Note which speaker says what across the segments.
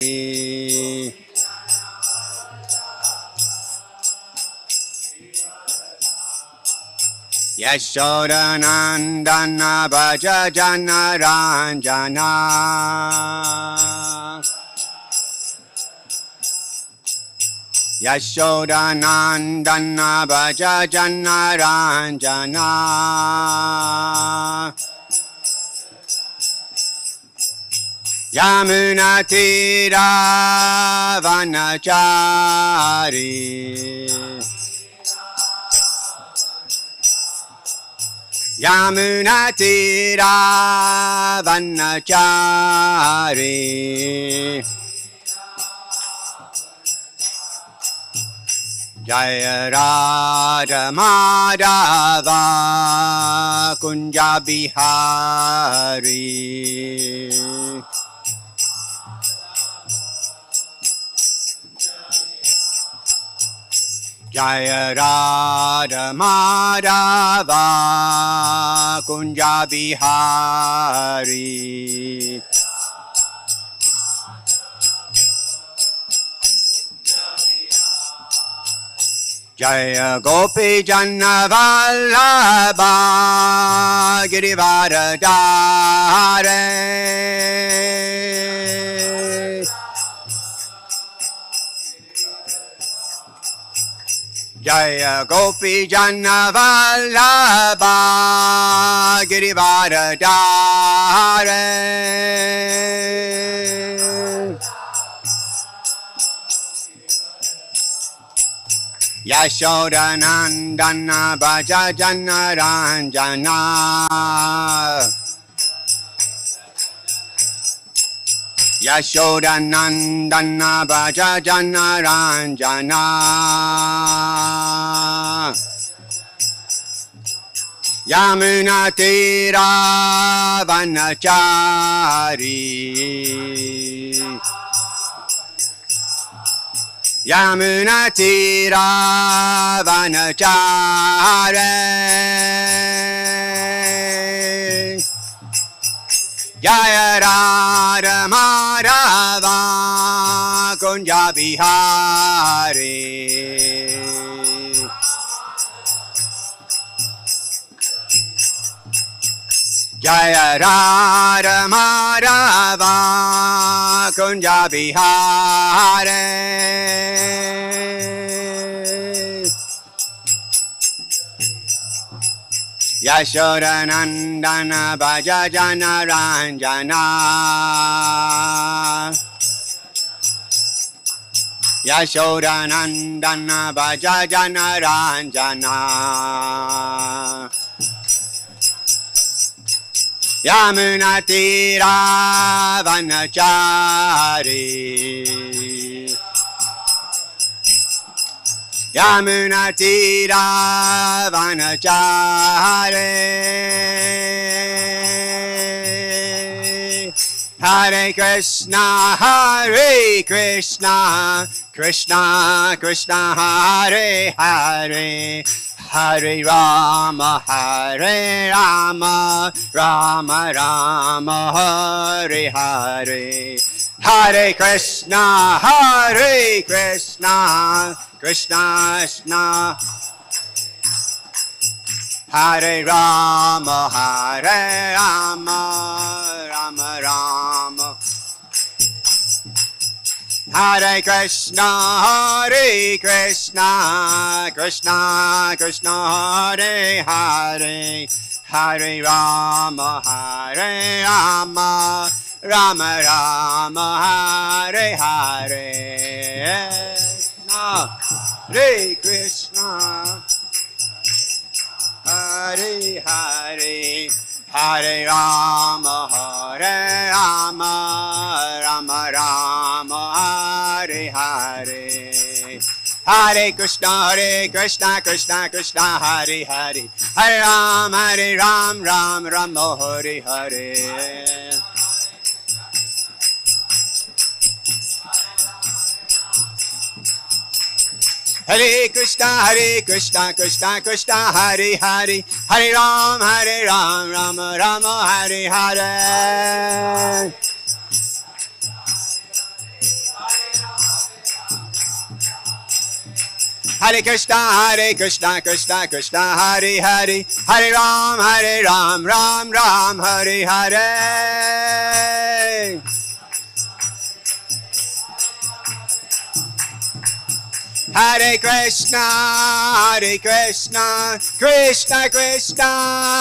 Speaker 1: Yashodanandana Bhaja Jana Ranjana Yashodanandana Bhaja Jana Ranjana Yamuna Tira Vanachari Yamuna Tira Vanachari Jaya Radha Madhava Kunja Bihari Jaya Radha Madhava Kunja Bihari Jaya Gopi Janna Vallabha Girivardhare Jaya Gopi Janna Vallabha Girivardhare Yashodanandana Bhaja Jana Ranjana Yashodanandana Bhaja Jana Ranjana Yamuna Tira Vanachari Yamuna Tira Vanachari Jaya Radha Madhava Kunja Bihari Jaya Radha Madhava Kunja Bihari Yashodanandana Bhaja Jana Ranjana Yashodanandana Bhaja Jana Ranjana Yamuna Tira Vanachari Yamuna Tira Vanachari Hare Krishna Hare Krishna Krishna Krishna Hare Hare Hare Rama Hare Rama Rama Rama Hare Hare Hare Krishna Hare Krishna Krishna Krishna Hare Rama Hare Rama Rama Rama Hare Krishna Hare Krishna Krishna Krishna Hare Hare Hare Rama Hare Rama Rama Rama Hare Hare Hare Krishna Hare Hare Hare Rama Hare Rama Rama Rama Hare Hare Hare Krishna Krishna Krishna Hare Hare Hare Ram Rama Hare Hare Hare Krishna Krishna Hare Hare Hare Ram Rama Hare Hare Hare Krishna, Krishna Krishna, Hare Hare, Hare Ram, Ram, Hare Hare. Hare Krishna, Krishna Krishna,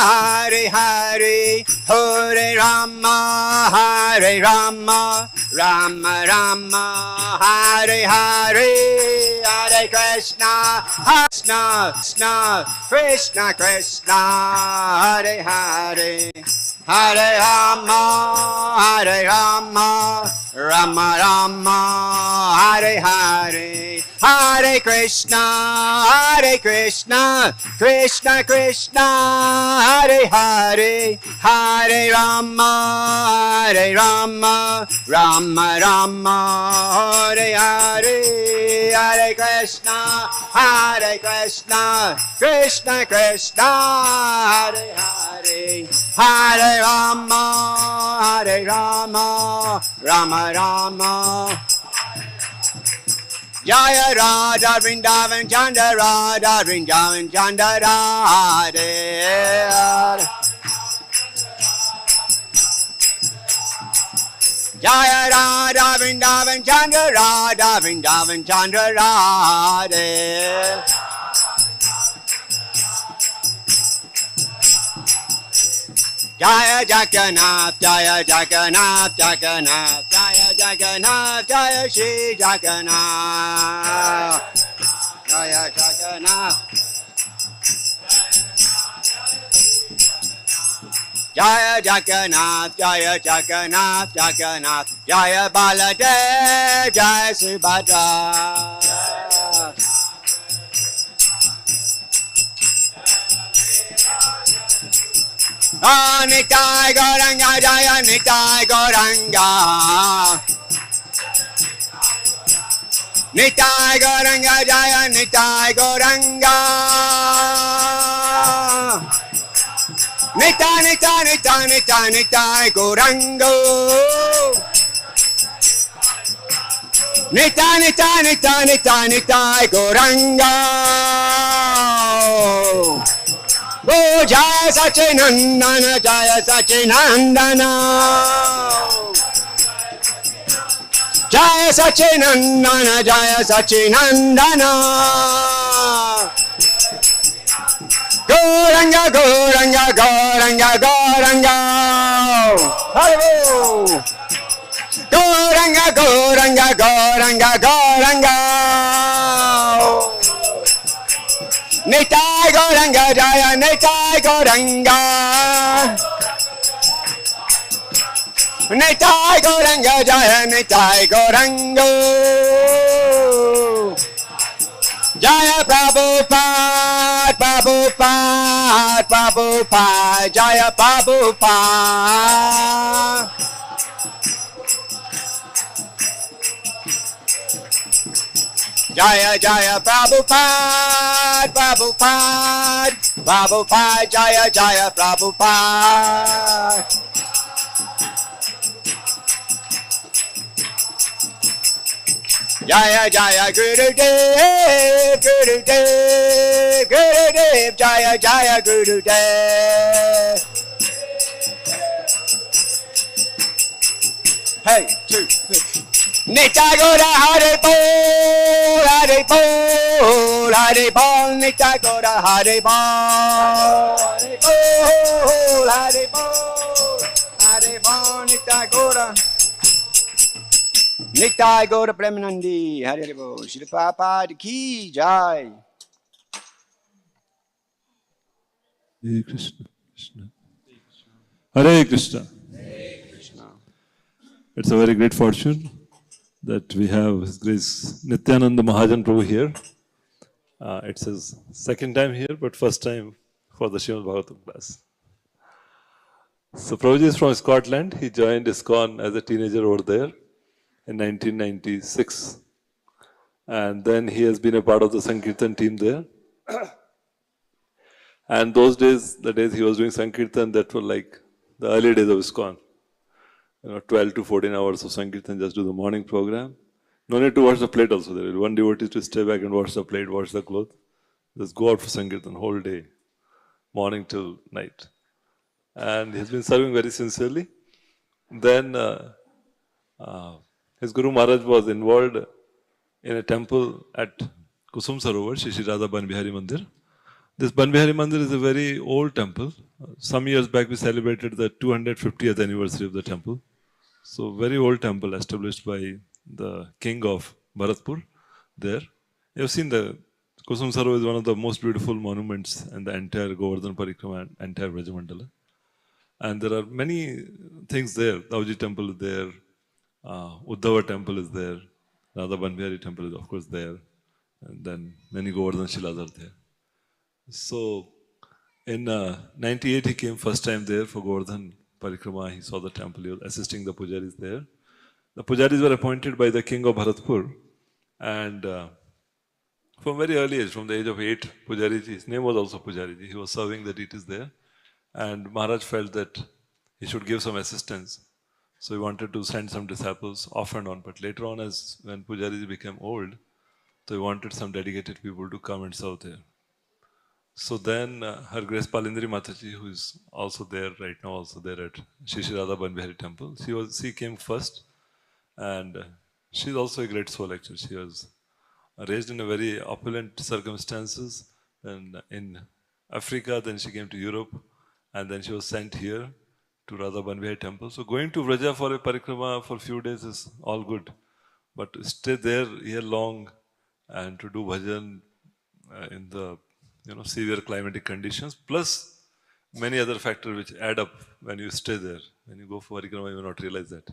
Speaker 1: Hare Hare, Hare Rama, Rama, Hare Hare, Hare Krishna, Krishna Krishna, Hare Hare, Hare Rama, Rama, Hare Hare. Hare Krishna, Krishna Krishna, Hare Hare, Hare Rama, Rama, Hare Hare, Hare Krishna, Krishna Krishna, Hare Hare, Hare Rama, Rama. Jaya Radha Vrindavan Chanda Radha Vrindavan Chanda Radha. Jaya Radha Vrindavan Chanda Radha Vrindavan Chanda Radha. Jaya Jagannath, Jaya Jagannath, Jaya Jagannath, Jaya Shri Jagannath, Jaya Jagannath, Jaya Jagannath, Jaya Jagannath, Jaya Baladev, Jaya Subhadra. Nitai Gauranga, Jaya Nitai Gauranga. Nitai Gauranga, Jaya Nitai Gauranga. Nitai Gauranga. Nitai Gauranga. Oh, Jaya Sachinandana, Jaya Sachinandana. Jaya Sachinandana, Jaya Sachinandana. Gauranga, Gauranga, Gauranga, Gauranga. Hare. Gauranga, Gauranga, Gauranga, Gauranga. Nitai Gauranga, Jaya Nitai Gauranga. Nitai Gauranga, Jaya Nitai Gauranga. Jaya Prabhupada, Prabhupada, Prabhupada, Jaya Prabhupada. Jaya Jaya Prabhupada, Prabhupada, Prabhupada, Jaya Jaya Prabhupada. Jaya Jaya Gurudev, Gurudev, Gurudev, Jaya Jaya Gurudev. Hey, 2, 3. Nitai Gaura Hare Bol, Hare Bol, Hare Bol, Nitai Gaura Hare Bol, Hare Bol, Hare Bol, Nitai Gaura. Nitai Gaura Premanandi, Hare Bol, Shri Prabhupada Ki Jai.
Speaker 2: Hare Krishna, Krishna. Hare Krishna. It's a very great fortune that we have His Grace Nityananda Mahajan Prabhu here. It's his second time here, but first time for the Srimad Bhagavatam class. So Prabhuji is from Scotland. He joined ISKCON as a teenager over there in 1996. And then he has been a part of the Sankirtan team there. And those days, the days he was doing Sankirtan, that were like the early days of ISKCON. 12 to 14 hours of Sankirtan, just do the morning program. No need to wash the plate also. There is one devotee to stay back and wash the plate, wash the cloth. Just go out for Sankirtan whole day, morning till night. And he's been serving very sincerely. Then his Guru Maharaj was involved in a temple at Kusum Sarovar, Shri Radha Banbihari Mandir. This Banbihari Mandir is a very old temple. Some years back we celebrated the 250th anniversary of the temple. So very old temple established by the king of Bharatpur there. You have seen the Kusum Sarovar is one of the most beautiful monuments in the entire Govardhan Parikrama and entire Vrajamandala. And there are many things there. Dauji temple is there, Uddhava temple is there, Radha Banbihari temple is of course there, and then many Govardhan Shilas are there. So in 98 he came first time there for Govardhan Parikrama. He saw the temple, he was assisting the pujaris there. The pujaris were appointed by the king of Bharatpur, and from very early age, from the age of 8, Pujariji, his name was also Pujariji, he was serving the deities there. And Maharaj felt that he should give some assistance. So he wanted to send some disciples off and on. But later on, as when Pujariji became old, so he wanted some dedicated people to come and serve there. So then Her Grace Palindri Mataji, who is also there right now, also there at Shri Radha Banbihari temple, she came first. And she's also a great soul actually. She was raised in a very opulent circumstances. And in Africa, then she came to Europe. And then she was sent here to Radha Banbihari temple. So going to Vraja for a parikrama for a few days is all good. But to stay there year long and to do bhajan in the severe climatic conditions, plus many other factors which add up when you stay there. When you go for parikrama, you may not realize that.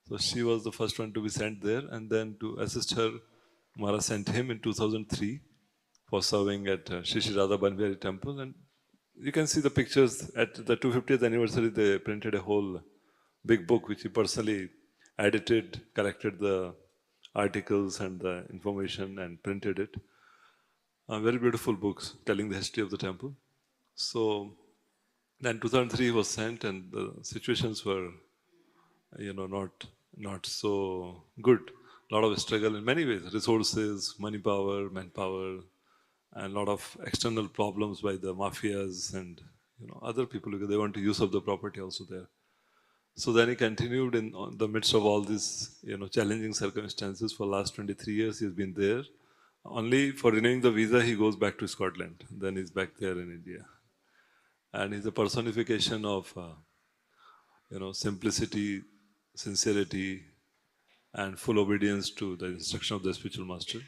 Speaker 2: So she was the first one to be sent there, and then to assist her, Maharaj sent him in 2003 for serving at Shri Radha Banbihari temple. And you can see the pictures at the 250th anniversary. They printed a whole big book which he personally edited, corrected the articles and the information and printed it. Very beautiful books telling the history of the temple. So then 2003 he was sent, and the situations were not so good. A lot of struggle in many ways, resources, money power, manpower, and a lot of external problems by the mafias and other people, because they want to use up the property also there. So then he continued in the midst of all these challenging circumstances. For last 23 years he's been there. Only for renewing the visa he goes back to Scotland. Then he's back there in India. And he's a personification of simplicity, sincerity, and full obedience to the instruction of the spiritual master.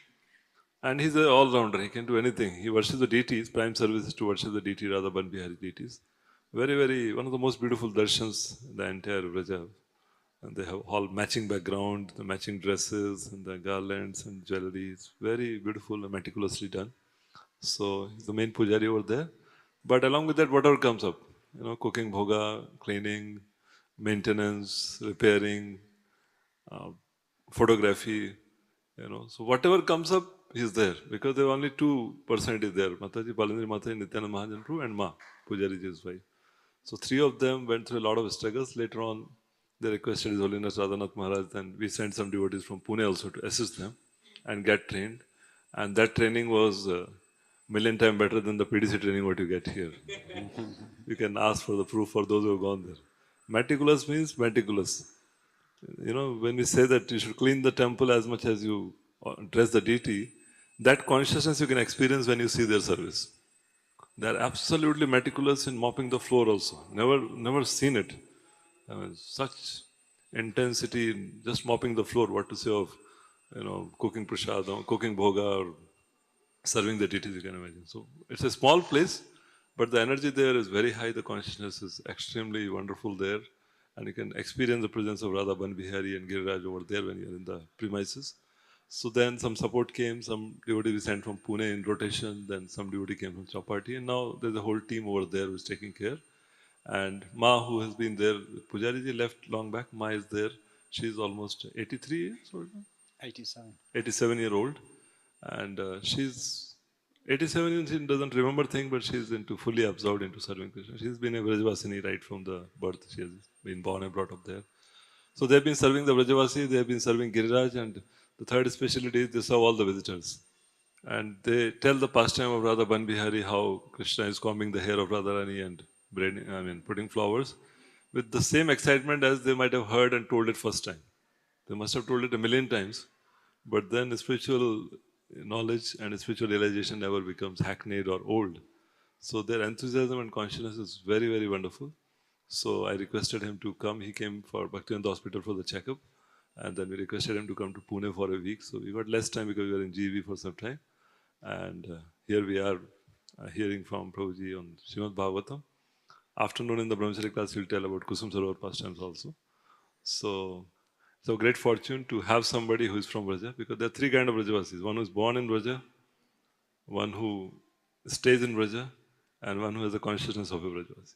Speaker 2: And he's an all-rounder. He can do anything. He worships the deities. Prime service is to worship the deity Radha Banbihari deities. Very, very, one of the most beautiful darshans in the entire Vraja. And they have all matching background, the matching dresses, and the garlands and jewelry. It's very beautiful and meticulously done. So he's the main pujari over there. But along with that, whatever comes up, cooking bhoga, cleaning, maintenance, repairing, photography, so whatever comes up, he's there, because there are only 2 personalities there, Mataji, Palindri Mataji, Nityananda Mahajan Prabhu, and Ma, Pujariji's wife. So 3 of them went through a lot of struggles. Later on, they requested His Holiness Radhanath Maharaj, and we sent some devotees from Pune also to assist them and get trained. And that training was million times better than the PDC training what you get here. You can ask for the proof for those who have gone there. Meticulous means meticulous. When we say that you should clean the temple as much as you dress the deity, that consciousness you can experience when you see their service. They are absolutely meticulous in mopping the floor also. Never seen it. Such intensity in just mopping the floor. What to say of cooking prasad, cooking bhoga, or serving the deities, you can imagine. So it's a small place, but the energy there is very high. The consciousness is extremely wonderful there. And you can experience the presence of Radha Banbihari and Giriraj over there when you're in the premises. So then some support came, some devotee we sent from Pune in rotation, then some devotee came from Chapati, and now there's a whole team over there who's taking care. And Ma, who has been there, Pujariji left long back, Ma is there. She's almost 83 years old.
Speaker 3: 87.
Speaker 2: 87-year-old. And she's 87 and she doesn't remember things, but she's fully absorbed into serving Krishna. She's been a Vrajavasini right from the birth. She has been born and brought up there. So they've been serving the Vrajavasi, they have been serving Giriraj, and The third specialty is they serve all the visitors. And they tell the pastime of Radha Ban Bihari, how Krishna is combing the hair of Radharani and putting flowers, with the same excitement as they might have heard and told it first time. They must have told it a million times, but then spiritual knowledge and spiritual realization never becomes hackneyed or old. So their enthusiasm and consciousness is very, very wonderful. So I requested him to come. He came for Bhaktivinoda Hospital for the checkup. And then we requested him to come to Pune for a week. So we got less time because we were in GV for some time. And here we are hearing from Prabhuji on Srimad Bhagavatam. Afternoon in the Brahmachari class, he'll tell about Kusum Sarovar pastimes also. So great fortune to have somebody who is from Braja, because there are three kinds of Brajavasis. One who is born in Braja, one who stays in Braja, and one who has the consciousness of a Brajavasi.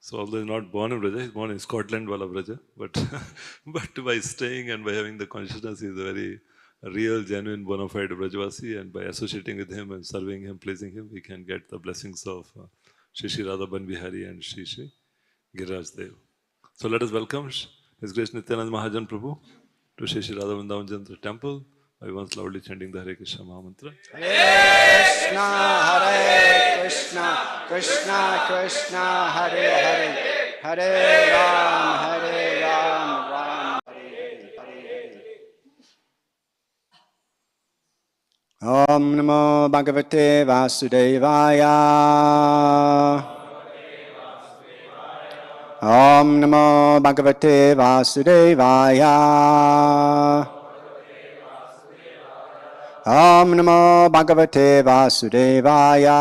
Speaker 2: So although he's not born in Braja, he's born in Scotland, Wala Braja, but by staying and by having the consciousness, he's a very real, genuine, bona fide Brajavasi, and by associating with him and serving him, pleasing him, we can get the blessings of Shri Radha Ban Bihari and Shri Giriraj Dev. So let us welcome His Grace Nityananda Mahajan Prabhu to Shri Radha Vrindavan Jantra Temple by once loudly chanting the Hare Krishna Mahamantra.
Speaker 1: Hare Krishna, Hare Krishna, Krishna Krishna, Hare Hare, Hare Ram, Ram Hare Hare. Om Namo Bhagavate Vasudevaya. Om Namo Bhagavate Vasudevaya. Om Namo Bhagavate Vasudevaya.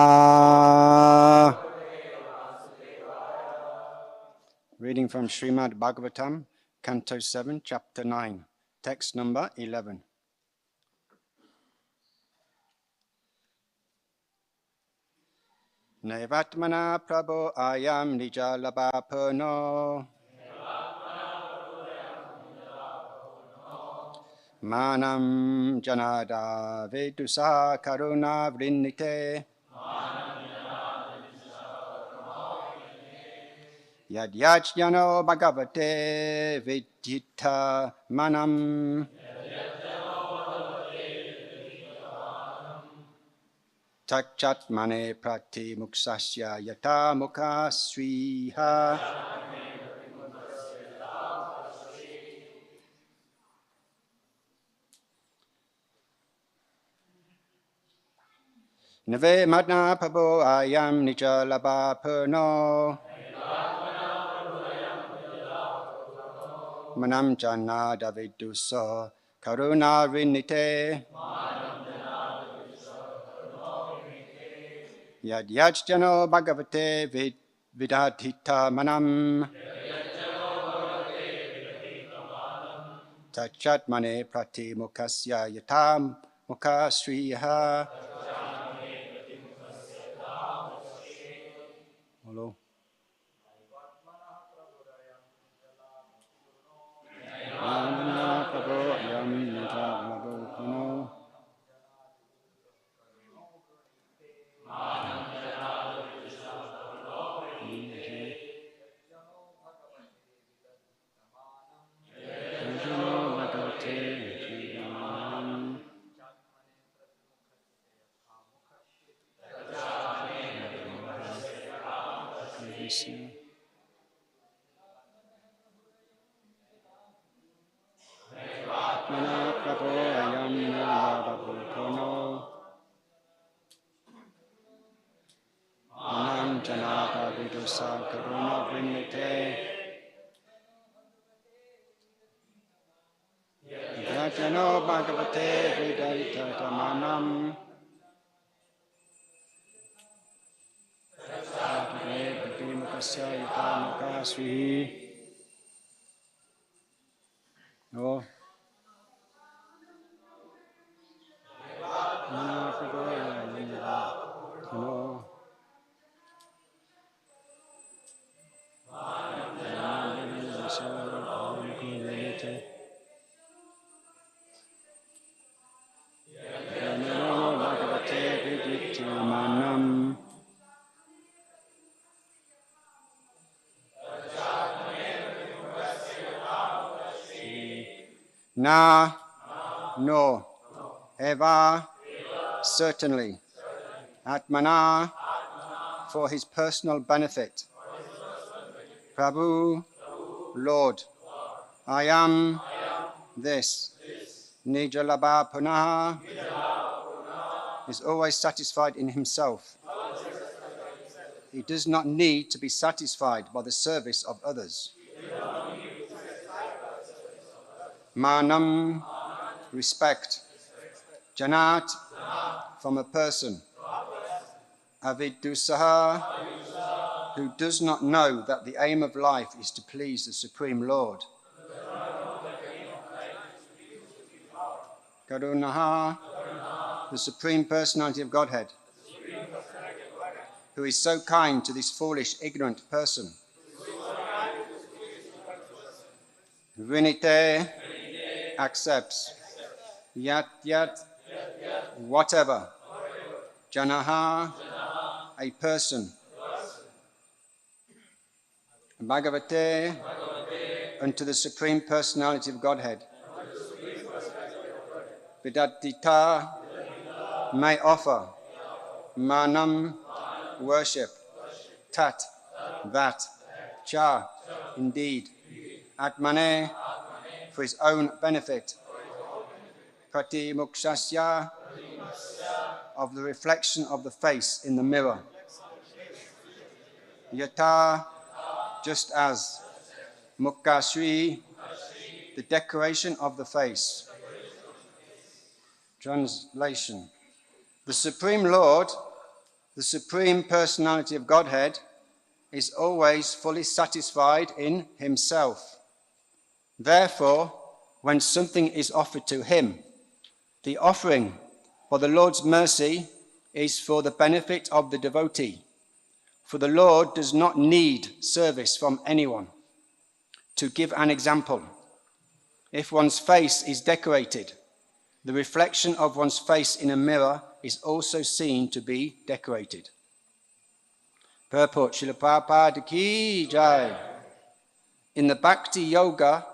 Speaker 1: Reading from Srimad Bhagavatam, Canto 7, Chapter 9, text number 11. Nevatmana Prabhu Ayam Nijalabhapuno Manam Janada Vedusa Karuna Vrinnite Yadyajnano Bhagavate Vidhita Manam Tachat Mane Prati Muksasya Yata Mukha Sriha Nave Madna Prabhu Ayam Nijalabhapuno Manam Jana Daviduso Karuna Rinite Yadyajjano Bhagavate Vidadhita Manam Tachat Mane Prati Mukasya Yatam Mukha Sriha. Hello. Jano Bhagavate Vedanta Manam Mukasya Yata Mukha Srihi. Oh. Na No. Eva. Certainly. Atmana. For his personal benefit. Prabhu. Lord. I am this. Nijalabha Punaha is always satisfied in himself. He does not need to be satisfied by the service of others. Manam, respect. Janat, from a person. Avidusaha, who does not know that the aim of life is to please the Supreme Lord. Karunaha, the Supreme Personality of Godhead, who is so kind to this foolish, ignorant person. Vinite, accepts. Yat, whatever. Janaha, a person. Bhagavate, unto the Supreme Personality of Godhead. Vidattita, may offer. Manam, worship. Tat, that. Cha, indeed. Atmane, for his own benefit. Prati mukshasya, of the reflection of the face in the mirror. Yata, just as. Mukkashri, the decoration of the face. Translation. The Supreme Lord, the Supreme Personality of Godhead, is always fully satisfied in himself. Therefore, when something is offered to him, the offering for the Lord's mercy is for the benefit of the devotee. For the Lord does not need service from anyone. To give an example, if one's face is decorated, the reflection of one's face in a mirror is also seen to be decorated. Purport, Srila Prabhupada ki jai. In Bhakti Yoga,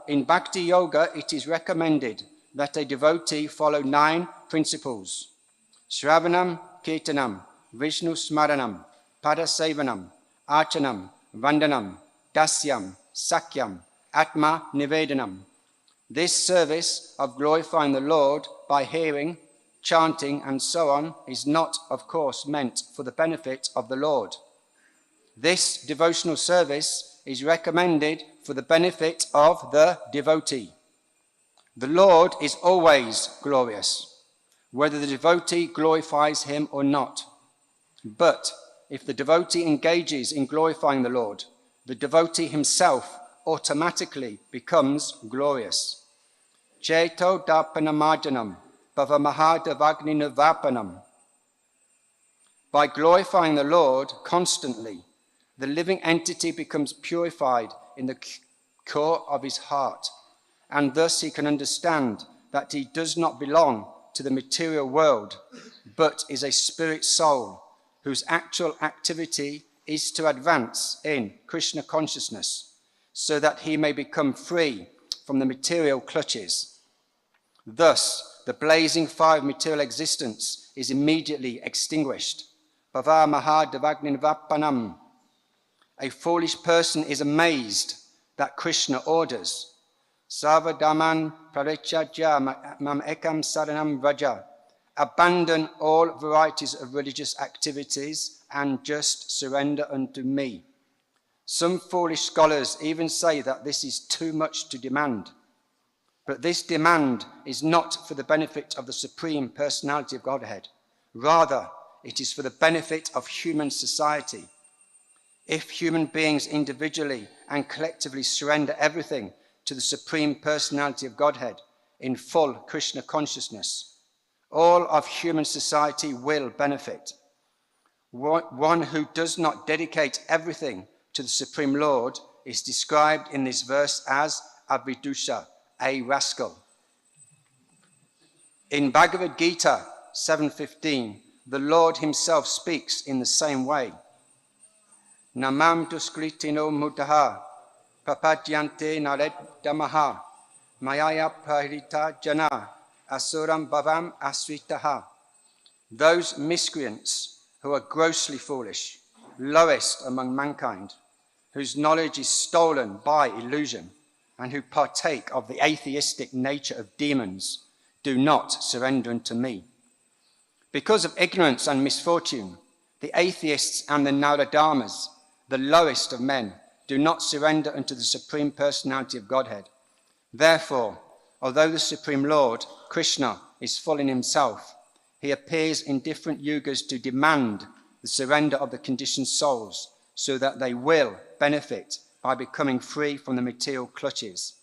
Speaker 1: it is recommended that a devotee follow 9 principles. Shravanam, Kirtanam, Vishnu Smaranam, Padasevanam, Archanam, Vandanam, Dasyam, Sakyam, Atma Nivedanam. This service of glorifying the Lord by hearing, chanting, and so on is not, of course, meant for the benefit of the Lord. This devotional service is recommended for the benefit of the devotee. The Lord is always glorious, whether the devotee glorifies him or not. But if the devotee engages in glorifying the Lord, the devotee himself automatically becomes glorious. Cheto dapanamarjanam bhavamahadavagni navapanam. By glorifying the Lord constantly, the living entity becomes purified in the core of his heart, and thus he can understand that he does not belong to the material world, but is a spirit soul whose actual activity is to advance in Krishna consciousness, so that he may become free from the material clutches. Thus, the blazing fire of material existence is immediately extinguished. Bhava mahadavagnin vapanam. A foolish person is amazed that Krishna orders, Savadaman parichaja mam ekam saranam vraja. Abandon all varieties of religious activities and just surrender unto me. Some foolish scholars even say that this is too much to demand. But this demand is not for the benefit of the Supreme Personality of Godhead. Rather, it is for the benefit of human society. If human beings individually and collectively surrender everything to the Supreme Personality of Godhead in full Krishna consciousness, all of human society will benefit. One who does not dedicate everything to the Supreme Lord is described in this verse as Abhidusha, a rascal. In Bhagavad Gita 7:15, the Lord himself speaks in the same way. Namam duskritino mutaha, papadyante nared damaha, mayaya prahita jana, asuram bhavam asritaha. Those miscreants who are grossly foolish, lowest among mankind, whose knowledge is stolen by illusion, and who partake of the atheistic nature of demons, do not surrender unto me. Because of ignorance and misfortune, the atheists and the Naradamas, the lowest of men, do not surrender unto the Supreme Personality of Godhead. Therefore, although the Supreme Lord, Krishna, is full in himself, he appears in different yugas to demand the surrender of the conditioned souls so that they will benefit by becoming free from the material clutches.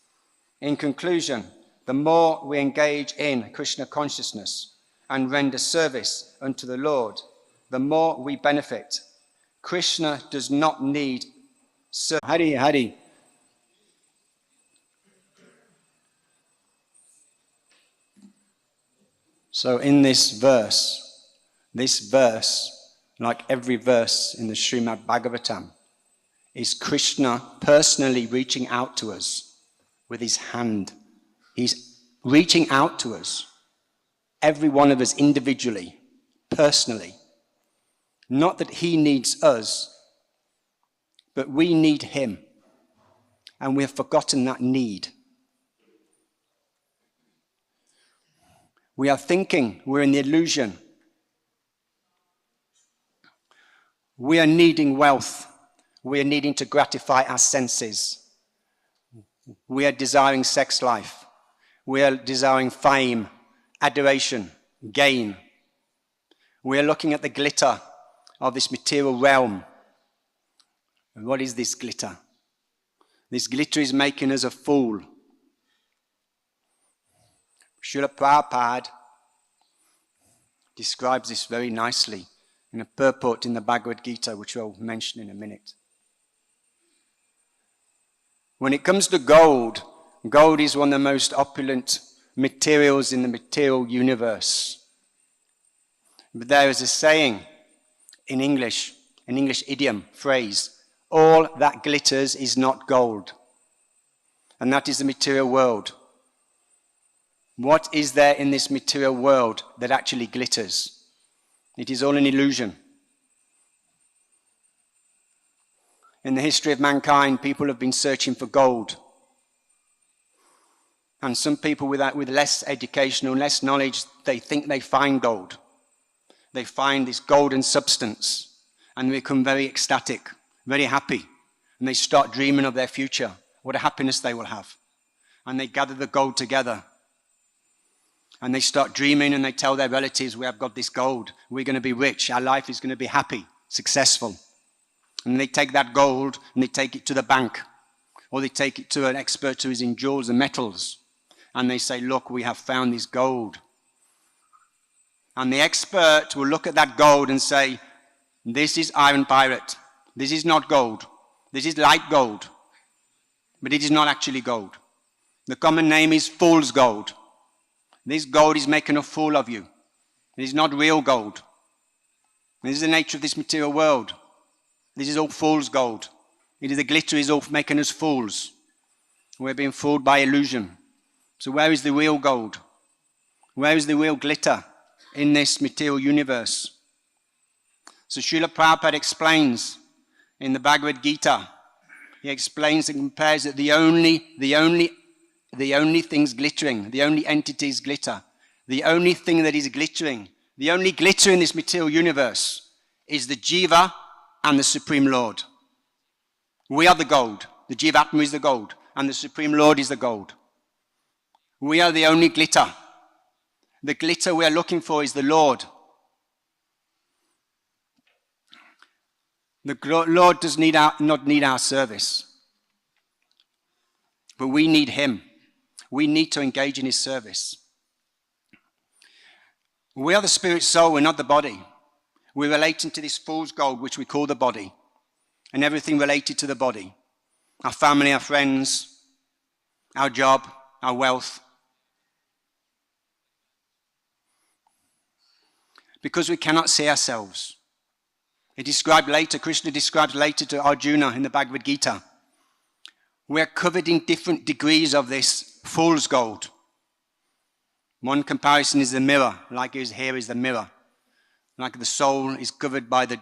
Speaker 1: In conclusion, the more we engage in Krishna consciousness and render service unto the Lord, the more we benefit. Krishna does not need service. Hare, Hare. So in this verse, like every verse in the Srimad Bhagavatam, is Krishna personally reaching out to us with his hand. He's reaching out to us, every one of us individually, personally. Not that he needs us, but we need him. And we have forgotten that need. We are thinking we're in the illusion. We are needing wealth. We are needing to gratify our senses. We are desiring sex life. We are desiring fame, adoration, gain. We are looking at the glitter of this material realm. And what is this glitter? This glitter is making us a fool. Srila Prabhupada describes this very nicely in a purport in the Bhagavad Gita, which I'll mention in a minute. When it comes to gold, gold is one of the most opulent materials in the material universe. But there is a saying in English, an English idiom, phrase, all that glitters is not gold. And that is the material world. What is there in this material world that actually glitters? It is all an illusion. In the history of mankind, people have been searching for gold. And some people with less education or less knowledge, they think they find gold. They find this golden substance and they become very ecstatic, very happy. And they start dreaming of their future, what a happiness they will have. And they gather the gold together. And they start dreaming and they tell their relatives, we have got this gold, we're going to be rich, our life is going to be happy, successful. And they take that gold and they take it to the bank, or they take it to an expert who is in jewels and metals. And they say, look, we have found this gold. And the expert will look at that gold and say, this is iron pyrite, this is not gold, this is light gold, but it is not actually gold. The common name is fool's gold. This gold is making a fool of you. It is not real gold. This is the nature of this material world. This is all fool's gold. It is the glitter is all making us fools. We're being fooled by illusion. So where is the real gold? Where is the real glitter in this material universe? So Srila Prabhupada explains in the Bhagavad Gita, he explains and compares that the only things glittering, the only entities glitter, the only thing that is glittering, the only glitter in this material universe is the Jiva and the Supreme Lord. We are the gold. The Jivatma is the gold, and the Supreme Lord is the gold. We are the only glitter. The glitter we are looking for is the Lord. The Lord does not need our service, but we need him. We need to engage in his service. We are the spirit soul, we're not the body. We're relating to this fool's gold, which we call the body, and everything related to the body. Our family, our friends, our job, our wealth. Because we cannot see ourselves. Krishna describes later to Arjuna in the Bhagavad Gita. We are covered in different degrees of this fool's gold. One comparison is the mirror, like here is the mirror. Like the soul is covered by the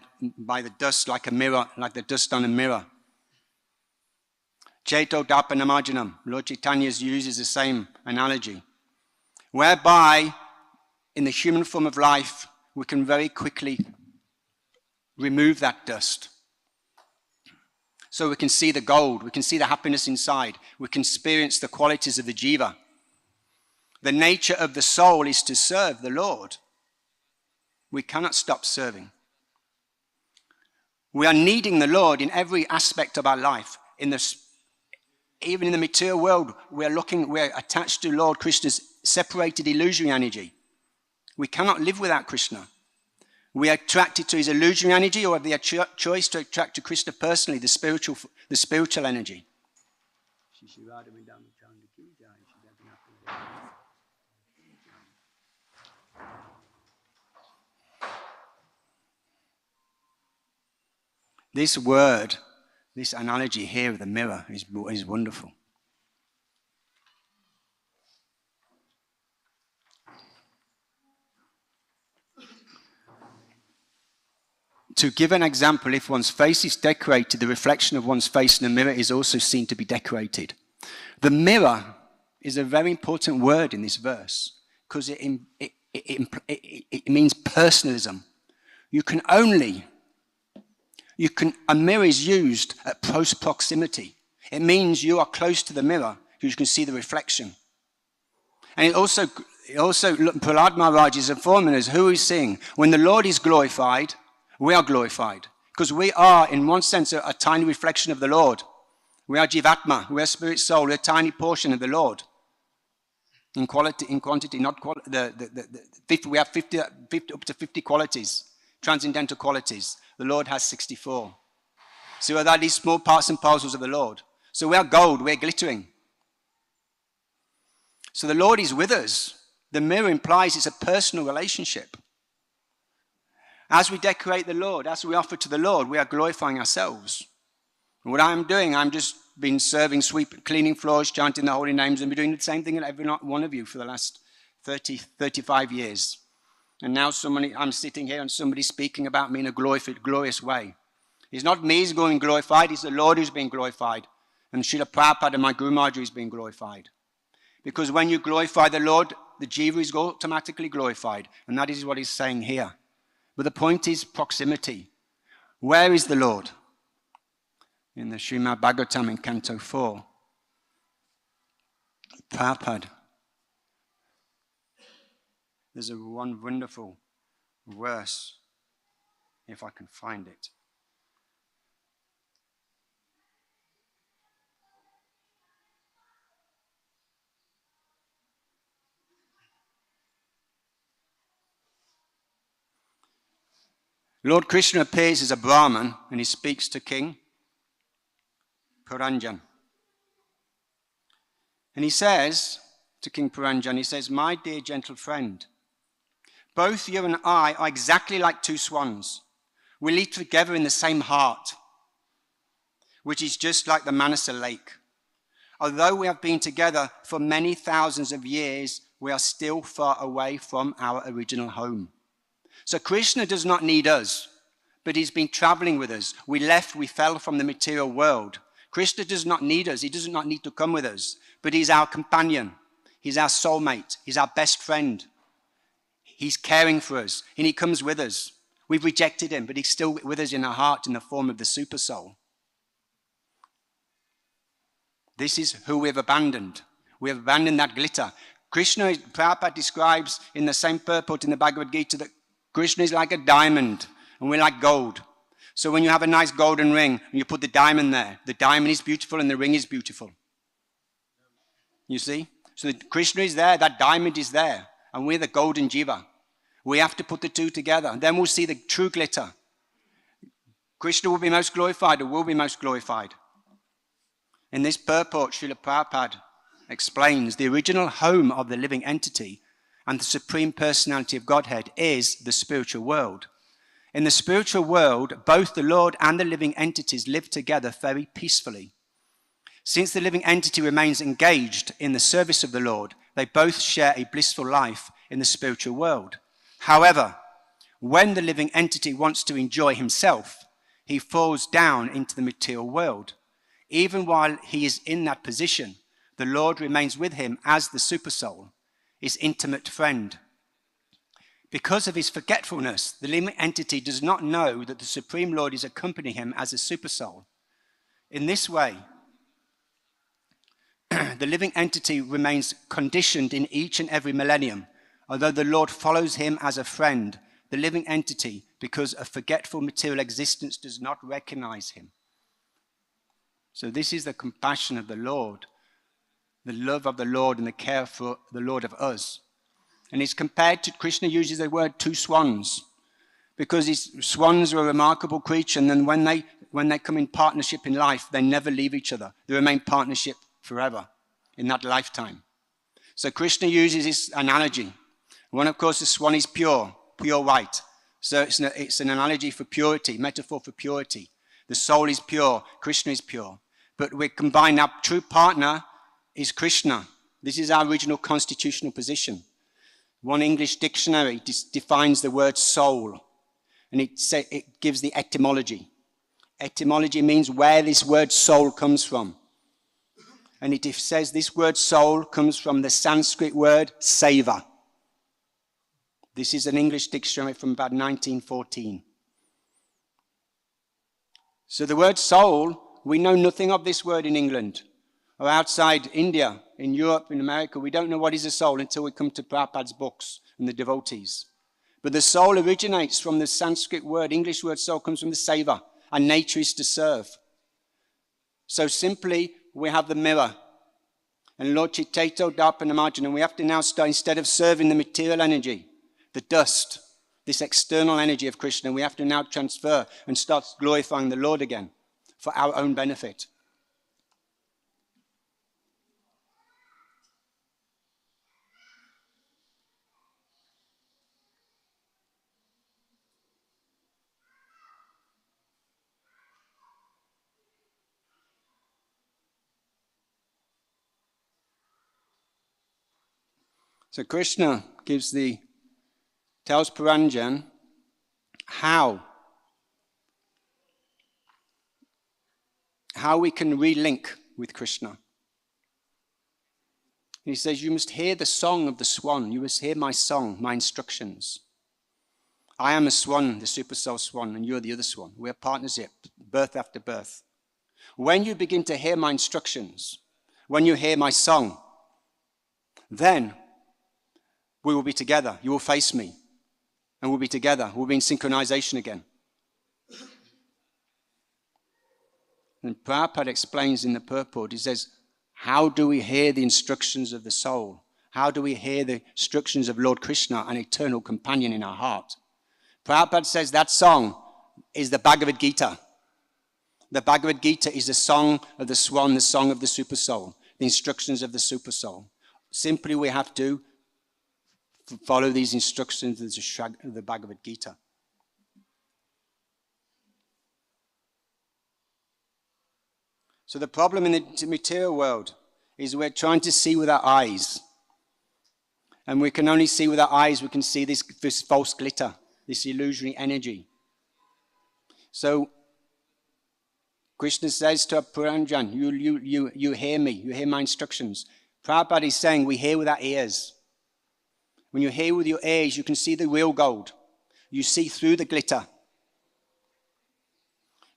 Speaker 1: dust, like a mirror, like the dust on a mirror. Cheto Dapanamajanam, Lord Chaitanya uses the same analogy, whereby in the human form of life, we can very quickly remove that dust. So we can see the gold, we can see the happiness inside, we can experience the qualities of the jiva. The nature of the soul is to serve the Lord. We cannot stop serving. We are needing the Lord in every aspect of our life. Even in the material world, we're attached to Lord Krishna's separated illusory energy. We cannot live without Krishna. We are attracted to his illusory energy, or have the choice to attract to Krishna personally, the spiritual energy. This word, this analogy here of the mirror is wonderful. To give an example, if one's face is decorated, the reflection of one's face in a mirror is also seen to be decorated. The mirror is a very important word in this verse because it means personalism. A mirror is used at close proximity. It means you are close to the mirror because you can see the reflection. And it also Prahlad Maharaj is informing us who is seeing. When the Lord is glorified, we are glorified. Because we are, in one sense, a tiny reflection of the Lord. We are Jivatma, we are spirit soul, we're a tiny portion of the Lord. In quantity, not quality. We have 50 up to 50 qualities, transcendental qualities. The Lord has 64. So we are these small parts and parcels of the Lord. So we are gold, we're glittering. So the Lord is with us. The mirror implies it's a personal relationship. As we decorate the Lord, as we offer to the Lord, we are glorifying ourselves. And what I'm doing, I'm just been serving, sweeping, cleaning floors, chanting the holy names, and been doing the same thing in every one of you for the last 35 years. And now I'm sitting here and somebody's speaking about me in a glorious way. It's not me who's going glorified, it's the Lord who's being glorified. And Srila Prabhupada and my Guru Maharaj is being glorified. Because when you glorify the Lord, the jiva is automatically glorified. And that is what he's saying here. But the point is proximity. Where is the Lord? In the Srimad Bhagavatam in Canto 4, Prabhupada, there's one wonderful verse, if I can find it. Lord Krishna appears as a Brahman and he speaks to King Puranjan. And he says to King Puranjan, he says, "My dear gentle friend, both you and I are exactly like two swans. We live together in the same heart, which is just like the Manasa lake. Although we have been together for many thousands of years, we are still far away from our original home." So Krishna does not need us, but he's been traveling with us. We fell from the material world. Krishna does not need us. He does not need to come with us, but he's our companion. He's our soulmate. He's our best friend. He's caring for us, and he comes with us. We've rejected him, but he's still with us in our heart in the form of the super soul. This is who we've abandoned. We have abandoned that glitter. Prabhupada describes in the same purport in the Bhagavad Gita that Krishna is like a diamond, and we're like gold. So when you have a nice golden ring, and you put the diamond there, the diamond is beautiful and the ring is beautiful. You see? So Krishna is there, that diamond is there, and we're the golden jiva. We have to put the two together, and then we'll see the true glitter. Krishna will be most glorified, or will be most glorified. In this purport, Srila Prabhupada explains the original home of the living entity and the Supreme Personality of Godhead is the spiritual world. In the spiritual world, both the Lord and the living entities live together very peacefully. Since the living entity remains engaged in the service of the Lord, They both share a blissful life in the spiritual world. However, when the living entity wants to enjoy himself, he falls down into the material world. Even while he is in that position, the Lord remains with him as the supersoul, his intimate friend. Because of his forgetfulness, the living entity does not know that the Supreme Lord is accompanying him as a supersoul. In this way, the living entity remains conditioned in each and every millennium. Although the Lord follows him as a friend, the living entity, because of forgetful material existence, does not recognize him. So this is the compassion of the Lord, the love of the Lord and the care for the Lord of us. And it's compared to, Krishna uses the word two swans, because these swans are a remarkable creature, and then when they come in partnership in life, they never leave each other. They remain partnership forever in that lifetime. So Krishna uses this analogy. One, of course, the swan is pure white. So it's an analogy for purity, metaphor for purity. The soul is pure, Krishna is pure. But we combine our true partner is Krishna. This is our original constitutional position. One English dictionary defines the word soul, and it gives the etymology. Etymology means where this word soul comes from. And it says this word soul comes from the Sanskrit word seva. This is an English dictionary from about 1914. So the word soul, we know nothing of this word in England or outside India, in Europe, in America. We don't know what is a soul until we come to Prabhupada's books and the devotees. But the soul originates from the Sanskrit word. English word soul comes from the seva, and nature is to serve. So simply, we have the mirror. And Lord Chitato Darpanamarjan, and we have to now start, instead of serving the material energy, the dust, this external energy of Krishna, we have to now transfer and start glorifying the Lord again for our own benefit. So Krishna tells Puranjan how we can relink with Krishna. He says, you must hear the song of the swan. You must hear my song, my instructions. I am a swan, the super soul swan, and you're the other swan. We're partnership, birth after birth. When you begin to hear my instructions, when you hear my song, then we will be together. You will face me. And we'll be together. We'll be in synchronization again. And Prabhupada explains in the purport, he says, how do we hear the instructions of the soul? How do we hear the instructions of Lord Krishna, an eternal companion in our heart? Prabhupada says that song is the Bhagavad Gita. The Bhagavad Gita is the song of the swan, the song of the super soul, the instructions of the super soul. Simply we have to follow these instructions of the Bhagavad Gita. So the problem in the material world is we're trying to see with our eyes. And we can only see with our eyes, we can see this false glitter, this illusory energy. So Krishna says to Puranjan, you hear me, you hear my instructions. Prabhupada is saying we hear with our ears. When you hear with your ears, you can see the real gold. You see through the glitter.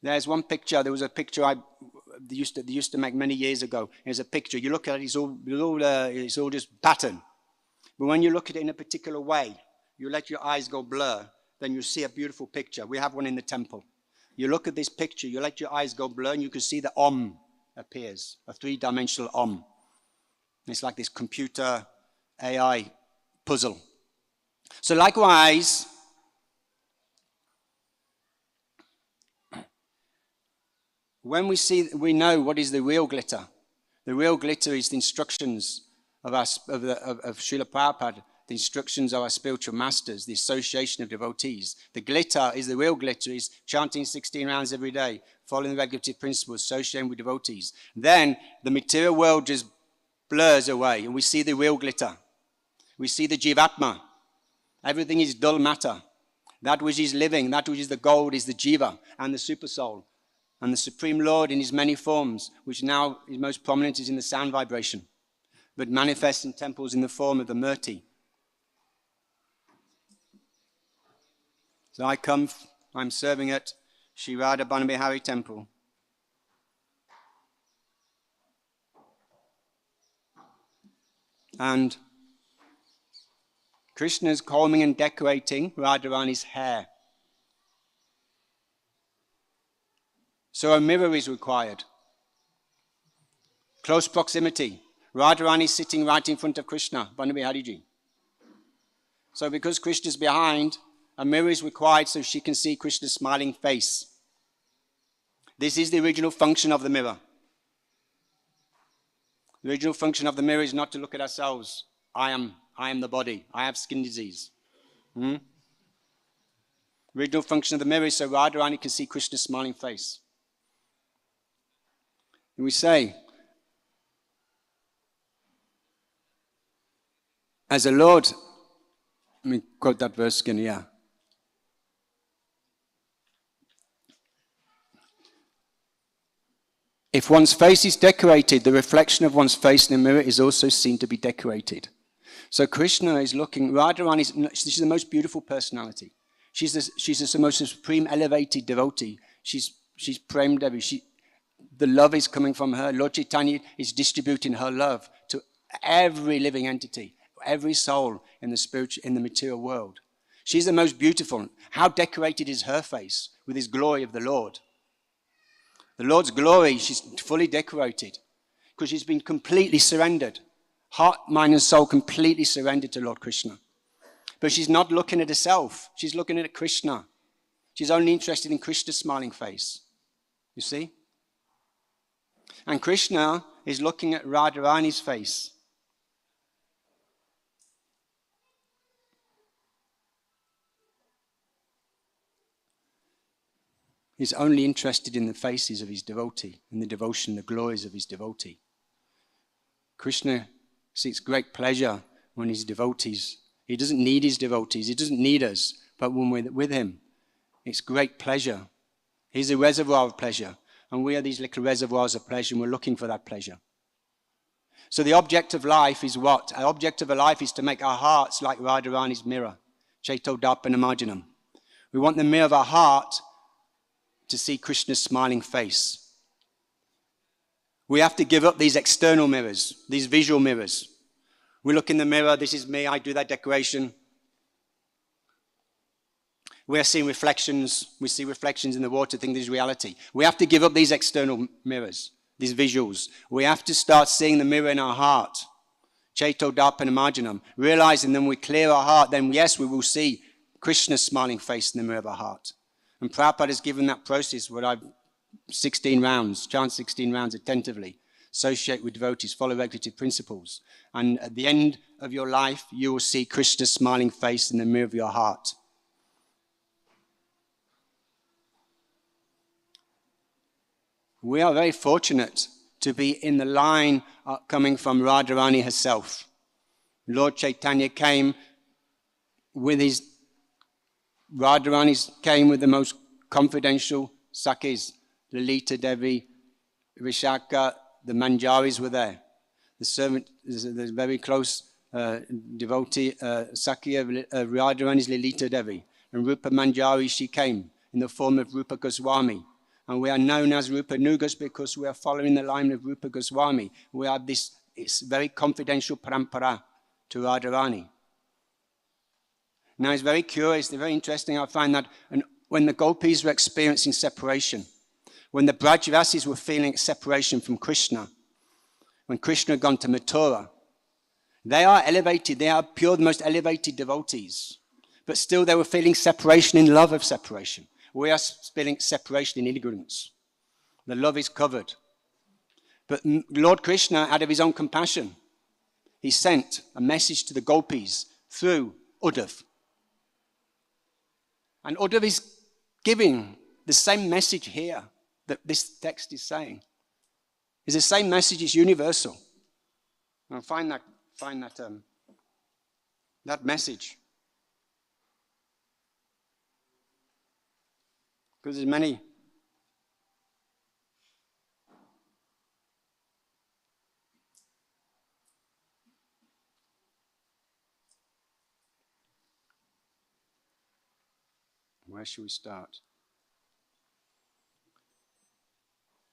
Speaker 1: There's one picture, there was a picture they used to make many years ago. There's a picture, you look at it, it's all just pattern. But when you look at it in a particular way, you let your eyes go blur, then you see a beautiful picture. We have one in the temple. You look at this picture, you let your eyes go blur, and you can see the Om appears, a three-dimensional Om. It's like this computer AI puzzle. So likewise, when we know what is the real glitter. The real glitter is the instructions of Srila Prabhupada, the instructions of our spiritual masters, the association of devotees. The glitter is the real glitter, is chanting 16 rounds every day, following the regulative principles, associating with devotees. Then the material world just blurs away and we see the real glitter. We see the Jivatma. Everything is dull matter. That which is living, that which is the gold is the Jiva and the super soul. And the Supreme Lord in his many forms, which now is most prominent, is in the sound vibration, but manifests in temples in the form of the Murti. So I'm serving at Sri Radha Banabihari temple. And Krishna is combing and decorating Radharani's hair. So a mirror is required. Close proximity. Radharani is sitting right in front of Krishna, Banabihari. So because Krishna is behind, a mirror is required so she can see Krishna's smiling face. This is the original function of the mirror. The original function of the mirror is not to look at ourselves. I am the body. I have skin disease. The original function of the mirror is so Radharani can see Krishna's smiling face. And we say, as a Lord, let me quote that verse again, yeah. If one's face is decorated, the reflection of one's face in the mirror is also seen to be decorated. So Krishna is looking, Radharani, she's the most beautiful personality. She's the most supreme elevated devotee. She's Prem Devi. The love is coming from her. Lord Chaitanya is distributing her love to every living entity, every soul in the material world. She's the most beautiful. How decorated is her face with his glory of the Lord? The Lord's glory, she's fully decorated because she's been completely surrendered. Heart, mind and soul completely surrendered to Lord Krishna. But she's not looking at herself. She's looking at Krishna. She's only interested in Krishna's smiling face. You see? And Krishna is looking at Radharani's face. He's only interested in the faces of his devotee, in the devotion, the glories of his devotee. Krishna seeks great pleasure when his devotees, he doesn't need his devotees, he doesn't need us, but when we're with him, it's great pleasure. He's a reservoir of pleasure, and we are these little reservoirs of pleasure, and we're looking for that pleasure. So the object of life is what? Our object of life is to make our hearts like Radharani's mirror, Chaito Darpanamarjanam. We want the mirror of our heart to see Krishna's smiling face. We have to give up these external mirrors, these visual mirrors. We look in the mirror, this is me, I do that decoration. We are seeing reflections, we see reflections in the water, think this is reality. We have to give up these external mirrors, these visuals. We have to start seeing the mirror in our heart. Chaito Darpanamarjanam. Realizing then we clear our heart, then yes, we will see Krishna's smiling face in the mirror of our heart. And Prabhupada has given that process where I've 16 rounds, chant 16 rounds attentively, associate with devotees, follow regulative principles. And at the end of your life, you will see Krishna's smiling face in the mirror of your heart. We are very fortunate to be in the line coming from Radharani herself. Lord Chaitanya came with his Radharani came with the most confidential Sakhis. Lalita Devi, Vishaka, the Manjaris were there. The servant, the very close devotee, Sakhi of Radharani's Lalita Devi. And Rupa Manjari, she came in the form of Rupa Goswami. And we are known as Rupa Nugas because we are following the line of Rupa Goswami. We have this, it's very confidential parampara to Radharani. Now it's very curious, it's very interesting. I find that when the gopis were experiencing separation, when the Brajavasis were feeling separation from Krishna, when Krishna had gone to Mathura, they are elevated, they are pure, the most elevated devotees. But still they were feeling separation in love of separation. We are feeling separation in ignorance. The love is covered. But Lord Krishna, out of his own compassion, he sent a message to the gopis through Uddhav. And Uddhav is giving the same message here that this text is saying. It's the same message, it's universal. And find that message. Because there's many. Where should we start?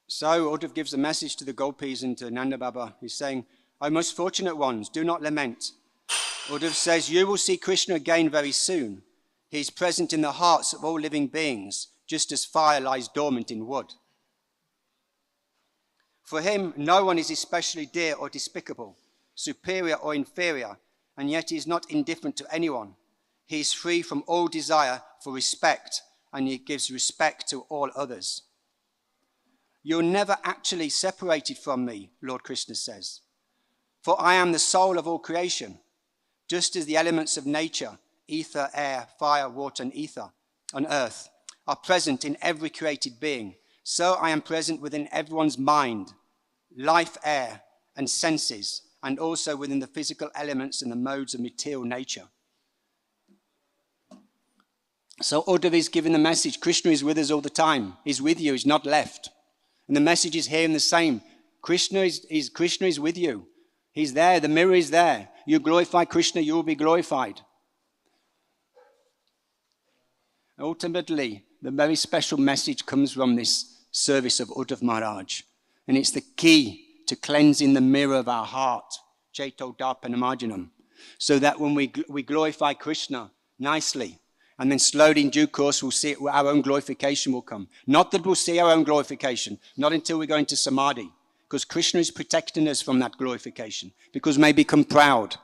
Speaker 1: So Uddhav gives a message to the gopis and to Nanda Baba. He's saying, "O most fortunate ones, do not lament." Uddhav says, "You will see Krishna again very soon. He is present in the hearts of all living beings, just as fire lies dormant in wood. For him, no one is especially dear or despicable, superior or inferior, and yet he is not indifferent to anyone. He is free from all desire for respect, and he gives respect to all others. You're never actually separated from me," Lord Krishna says, "for I am the soul of all creation, just as the elements of nature, ether, air, fire, water, and ether on earth are present in every created being. So I am present within everyone's mind, life, air, and senses, and also within the physical elements and the modes of material nature." So Uddhav is giving the message, Krishna is with us all the time. He's with you, he's not left. And the message is here and the same. Krishna is with you. He's there, the mirror is there. You glorify Krishna, you will be glorified. Ultimately, the very special message comes from this service of Uddhav Maharaj. And it's the key to cleansing the mirror of our heart, Chaito Darpanamarjanam, so that when we glorify Krishna nicely, and then slowly in due course we'll see our own glorification will come. Not that we'll see our own glorification, not until we go into Samadhi, because Krishna is protecting us from that glorification, because we may become proud.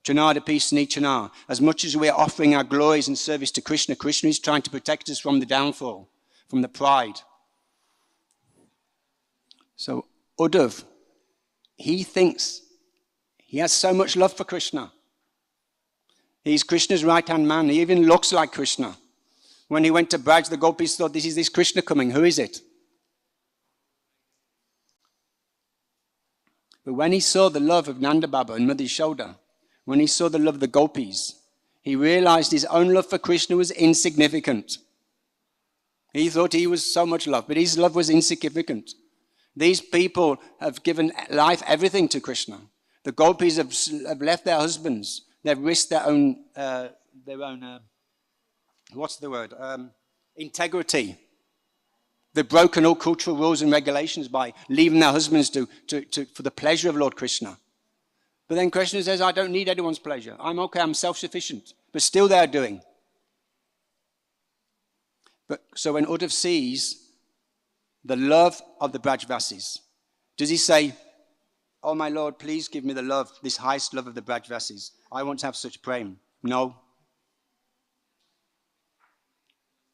Speaker 1: Janadapi Snichana, as much as we're offering our glories and service to Krishna, Krishna is trying to protect us from the downfall, from the pride. So Uddhav, he thinks he has so much love for Krishna. He's Krishna's right-hand man. He even looks like Krishna. When he went to Braj, the gopis thought, this is this Krishna coming. Who is it? But when he saw the love of Nanda Baba and Mother Yashoda, when he saw the love of the gopis, he realized his own love for Krishna was insignificant. He thought he was so much love, but his love was insignificant. These people have given life, everything to Krishna. The gopis have left their husbands. They've risked their own integrity. They've broken all cultural rules and regulations by leaving their husbands for the pleasure of Lord Krishna. But then Krishna says, I don't need anyone's pleasure. I'm okay, I'm self-sufficient. But still they're doing. So when Uddhav sees the love of the Brajvasis, does he say, "Oh my Lord, please give me the love, this highest love of the Brajvasis. I want to have such prem"? No.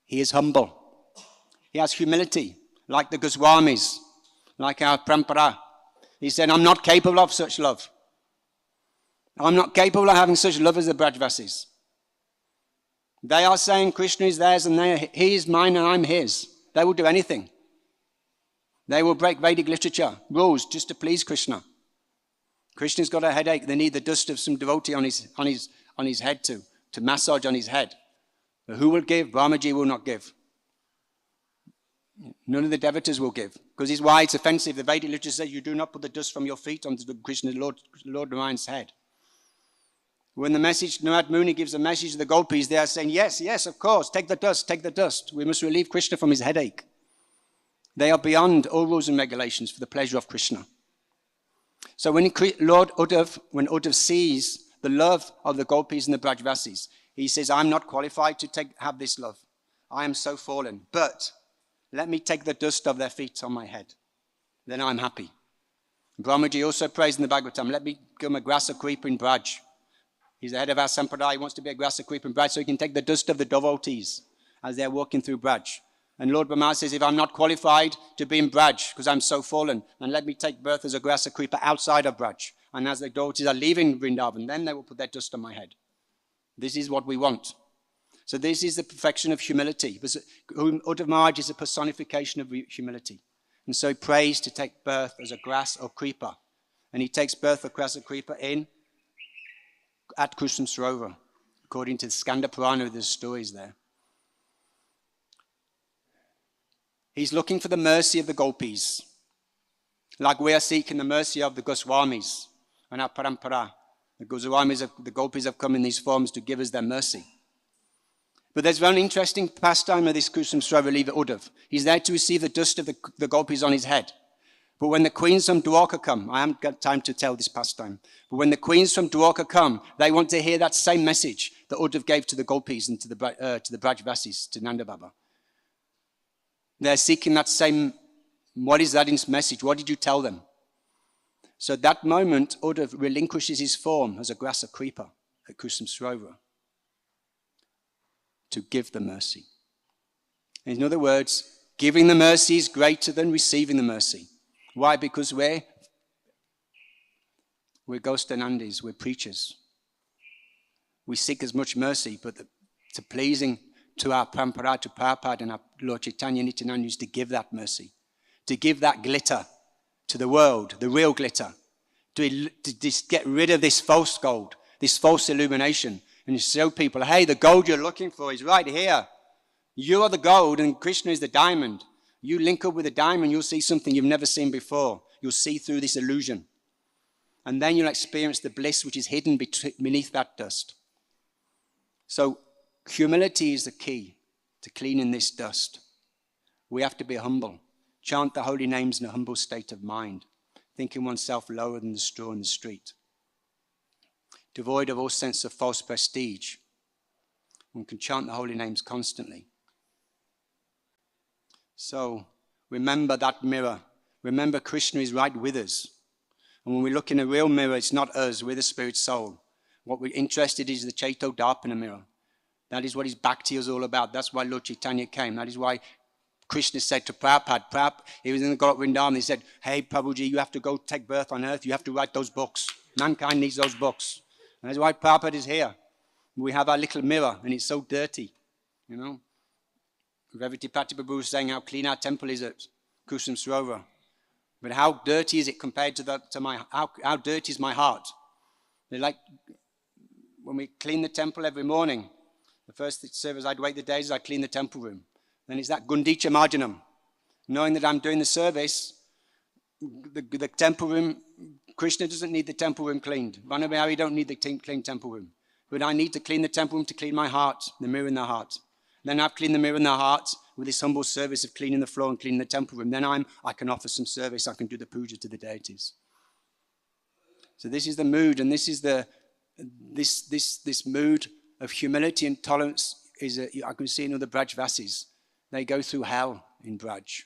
Speaker 1: He is humble. He has humility, like the Goswamis, like our Prampara. He said, I'm not capable of such love. I'm not capable of having such love as the Brajvasis. They are saying Krishna is theirs and he is mine and I'm his. They will do anything. They will break Vedic literature, rules, just to please Krishna. Krishna's got a headache. They need the dust of some devotee on his head to massage on his head. But who will give? Brahmaji will not give. None of the devotees will give. Because it's why it's offensive. The Vedic literature says you do not put the dust from your feet onto the Krishna, Lord Narayan's head. When the message, Narad Muni gives a message to the gopis, they are saying, yes, yes, of course, take the dust, take the dust. We must relieve Krishna from his headache. They are beyond all rules and regulations for the pleasure of Krishna. So when Uddhav sees the love of the gopis and the Brajvasis, he says, I'm not qualified to have this love. I am so fallen. But let me take the dust of their feet on my head. Then I'm happy. Brahmaji also prays in the Bhagavatam, let me become a grasser creeper in Braj. He's the head of our Sampradaya. He wants to be a grasser creeper in Braj so he can take the dust of the devotees as they're walking through Braj. And Lord Brahma says, if I'm not qualified to be in Braj because I'm so fallen, then let me take birth as a grasser creeper outside of Braj. And as the devotees are leaving Vrindavan, then they will put their dust on my head. This is what we want. So this is the perfection of humility. Uddhav Maharaj is a personification of humility. And so he prays to take birth as a grass or creeper. And he takes birth across a creeper at Kusum, according to the Skanda Purana. There's stories there. He's looking for the mercy of the gopis, like we are seeking the mercy of the Goswamis and our parampara. The gopis have come in these forms to give us their mercy. But there's one interesting pastime of this Kusum Lever Uddhav. He's there to receive the dust of the gopis on his head. But when the queens from Dwarka come, I haven't got time to tell this pastime, but when the queens from Dwarka come, they want to hear that same message that Uddhav gave to the gopis and to the Brajvasis, to Nanda Baba. They're seeking that same, what is that in message? What did you tell them? So at that moment, Uddhav relinquishes his form as a grasa creeper at Kusum to give the mercy. In other words, giving the mercy is greater than receiving the mercy. Why? Because we're Ghostanandis, we're preachers. We seek as much mercy, but to pleasing to our Parampara, to Prabhupada and our Lord Chaitanya Nityananda is to give that mercy, to give that glitter to the world, the real glitter, to just get rid of this false gold, this false illumination, and show people, hey, the gold you're looking for is right here. You are the gold and Krishna is the diamond. You link up with the diamond, you'll see something you've never seen before. You'll see through this illusion. And then you'll experience the bliss which is hidden beneath that dust. So humility is the key to cleaning this dust. We have to be humble. Chant the holy names in a humble state of mind, thinking oneself lower than the straw in the street. Devoid of all sense of false prestige. One can chant the holy names constantly. So remember that mirror. Remember Krishna is right with us. And when we look in a real mirror, it's not us, we're the spirit soul. What we're interested in is the Chaito Darpana mirror. That is what his bhakti is all about. That's why Lord Chaitanya came. That is why Krishna said to Prabhupada, he was in the Golok Vrindavan, he said, hey Prabhuji, you have to go take birth on earth, you have to write those books. Mankind needs those books. And that's why Prabhupada is here. We have our little mirror and it's so dirty, you know. Revati Prabhu is saying how clean our temple is at Kusum Sarovar. But how dirty is it compared to my, how dirty is my heart? They're like, when we clean the temple every morning, the first service I'd wait the days, I'd clean the temple room. Then it's that Gundicha Marjanam. Knowing that I'm doing the service, the temple room, Krishna doesn't need the temple room cleaned. Vanabhari don't need the clean temple room. But I need to clean the temple room to clean my heart, the mirror in the heart. Then I've cleaned the mirror in the heart with this humble service of cleaning the floor and cleaning the temple room. Then I can offer some service, I can do the puja to the deities. So this is the mood, and this is this mood of humility and tolerance I can see in other Brajvasis. They go through hell in Braj.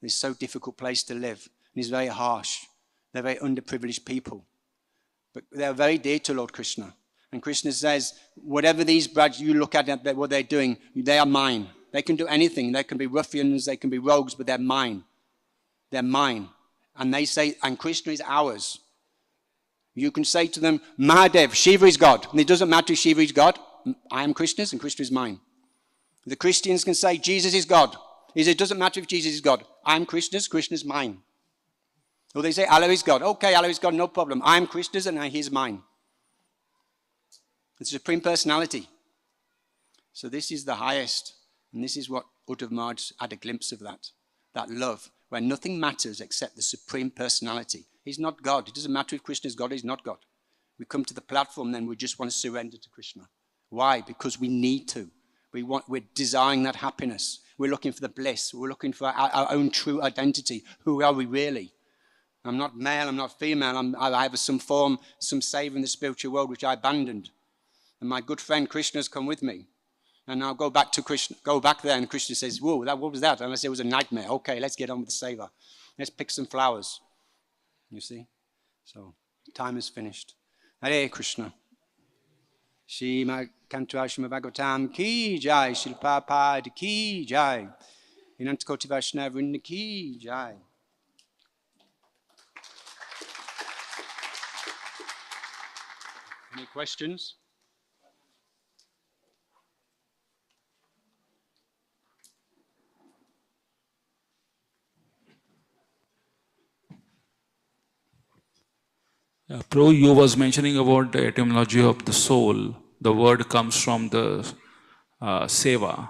Speaker 1: It's so difficult place to live. And it's very harsh. They're very underprivileged people. But they're very dear to Lord Krishna. And Krishna says, whatever these Braj you look at what they're doing, they are mine. They can do anything. They can be ruffians, they can be rogues, but they're mine. They're mine. And they say, and Krishna is ours. You can say to them, Mahadev, Shiva is God. And it doesn't matter if Shiva is God. I am Krishna's and Krishna is mine. The Christians can say, Jesus is God. It doesn't matter if Jesus is God. I'm Krishna's, Krishna's mine. Or they say, Allah is God. Okay, Allah is God, no problem. I'm Krishna's and he's mine. It's Supreme Personality. So this is the highest. And this is what Uddhav Maharaj had a glimpse of that love, where nothing matters except the Supreme Personality. He's not God. It doesn't matter if Krishna is God or he's not God. We come to the platform, then we just want to surrender to Krishna. Why? Because we need to. We're desiring that happiness. We're looking for the bliss. We're looking for our own true identity. Who are we really? I'm not male, I'm not female. I have some form, some savor in the spiritual world which I abandoned. And my good friend Krishna has come with me. And I'll go back to Krishna, go back there, and Krishna says, whoa, what was that? And I say it was a nightmare. Okay, let's get on with the savor. Let's pick some flowers. You see? So, time is finished. Hare Krishna. Shrimad Kantarashma Bhagavatam ki jai, Shil Prabhupada ki jai, Inantakoti Vaishnava Vrinda ki jai. Any questions?
Speaker 3: Prabhu, you was mentioning about the etymology of the soul. The word comes from the seva.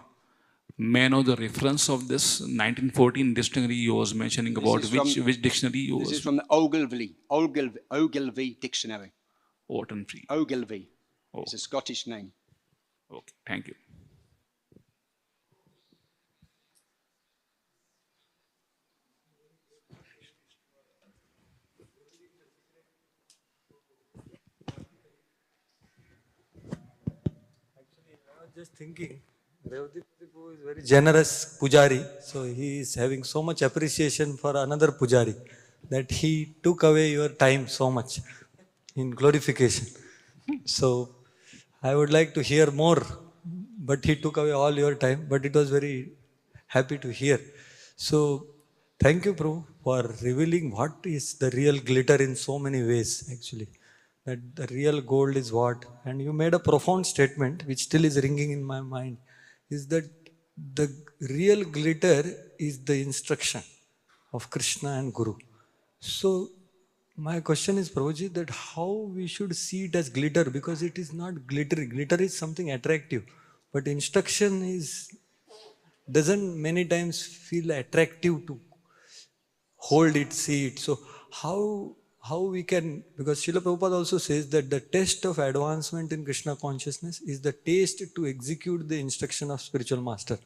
Speaker 3: May I know the reference of this 1914 dictionary you was mentioning about? Which dictionary you was?
Speaker 1: This is from the Ogilvy dictionary. Ogilvy. Oh. It's a Scottish name.
Speaker 3: Okay, thank you.
Speaker 4: Just thinking, Revati Prabhu is very generous pujari, so he is having so much appreciation for another pujari that he took away your time so much in glorification. So I would like to hear more, but he took away all your time, but it was very happy to hear. So thank you, Prabhu, for revealing what is the real glitter in so many ways actually. That the real gold is what, and you made a profound statement which still is ringing in my mind, is that the real glitter is the instruction of Krishna and Guru. So my question is, Prabhuji, that how we should see it as glitter, because it is not glittery. Glitter is something attractive, but instruction doesn't many times feel attractive to hold it, see it. So how we can, because Srila Prabhupada also says that the test of advancement in Krishna consciousness is the taste to execute the instruction of spiritual master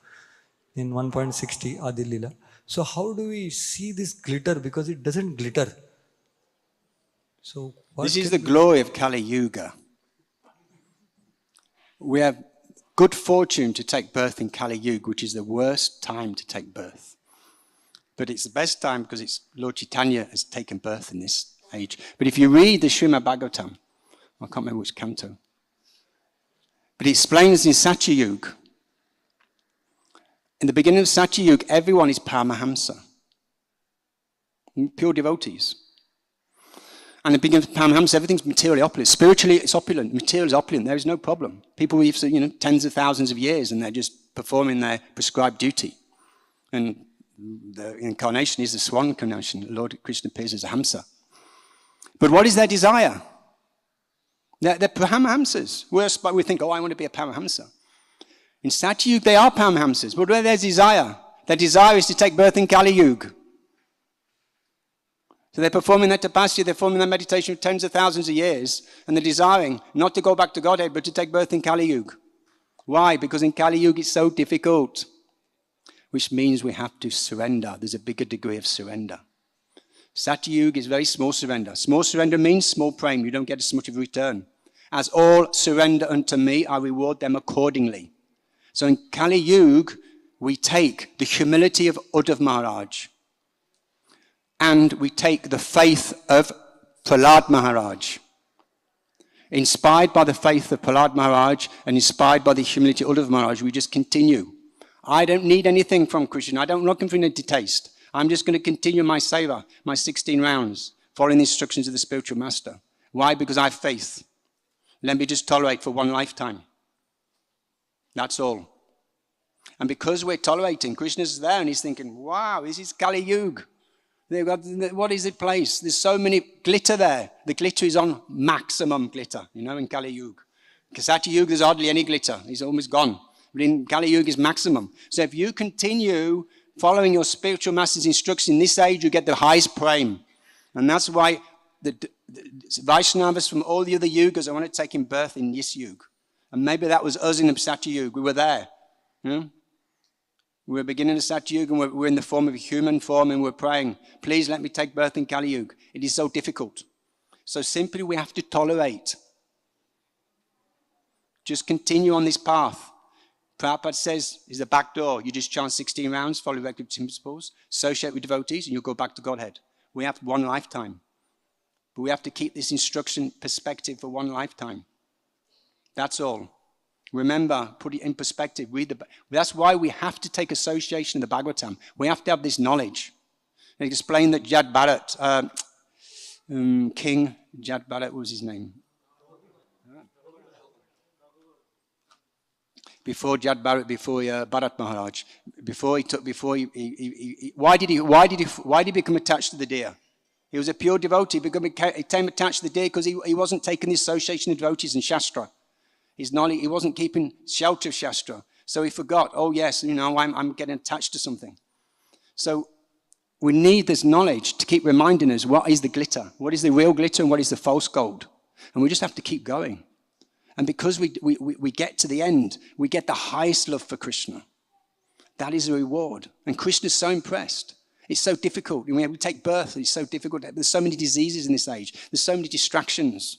Speaker 4: in 1.60 Adi Lila. So how do we see this glitter, because it doesn't glitter? So
Speaker 1: this is the glory of Kali Yuga. We have good fortune to take birth in Kali Yuga, which is the worst time to take birth. But it's the best time because it's Lord Chaitanya has taken birth in this age. But if you read the Srimad Bhagavatam, I can't remember which canto, but it explains in Satya Yuga, in the beginning of Satya Yuga, everyone is Paramahamsa, pure devotees. And in the beginning of Paramahamsa, everything's materially opulent. Spiritually, it's opulent. Materially is opulent. There is no problem. People live, tens of thousands of years, and they're just performing their prescribed duty. And the incarnation is the swan incarnation. Lord Krishna appears as a Hamsa. But what is their desire? They're Paramahamsas. We think, I want to be a Paramahamsa. In Satya Yuga, they are Paramahamsas. But where there's desire? Their desire is to take birth in Kali Yuga. So they're performing their tapasya, they're performing their meditation for tens of thousands of years, and they're desiring not to go back to Godhead, but to take birth in Kali Yuga. Why? Because in Kali Yuga it's so difficult. Which means we have to surrender. There's a bigger degree of surrender. Satya Yuga is very small surrender. Small surrender means small prema. You don't get as much of a return. As all surrender unto me, I reward them accordingly. So in Kali Yuga, we take the humility of Uddhav Maharaj. And we take the faith of Prahlad Maharaj. Inspired by the faith of Prahlad Maharaj and inspired by the humility of Uddhav Maharaj, we just continue. I don't need anything from Krishna. I don't look for any taste. I'm just going to continue my seva, my 16 rounds, following the instructions of the spiritual master. Why? Because I have faith. Let me just tolerate for one lifetime. That's all. And because we're tolerating, Krishna's there and he's thinking, wow, this is Kali Yuga. What is the place? There's so many glitter there. The glitter is on maximum glitter, in Kali Yuga. Because Satya Yuga, there's hardly any glitter. It's almost gone. But in Kali Yuga is maximum. So if you continue following your spiritual master's instruction in this age, you get the highest prema. And that's why the Vaishnavas from all the other yugas are want to take birth in this yuga. And maybe that was us in the Satya Yuga. We were there. We were beginning of Satya Yuga and we're in the form of a human form and we're praying, please let me take birth in Kali Yuga. It is so difficult. So simply we have to tolerate. Just continue on this path. Prabhupada says, is the back door. You just chant 16 rounds, follow directive principles, associate with devotees, and you'll go back to Godhead. We have one lifetime. But we have to keep this instruction perspective for one lifetime. That's all. Remember, put it in perspective. That's why we have to take association in the Bhagavatam. We have to have this knowledge. They explain that Jad Bharat, King Jad Bharat, what was his name? Before Jad Bharat, before Bharat Maharaj, why did he become attached to the deer? He was a pure devotee. He became attached to the deer because he wasn't taking the association of devotees and Shastra. His knowledge, he wasn't keeping shelter of Shastra. So he forgot, oh yes, I'm getting attached to something. So we need this knowledge to keep reminding us what is the glitter, what is the real glitter and what is the false gold. And we just have to keep going. And because we get to the end, we get the highest love for Krishna. That is a reward. And Krishna's so impressed. It's so difficult. We take birth, it's so difficult. There's so many diseases in this age. There's so many distractions.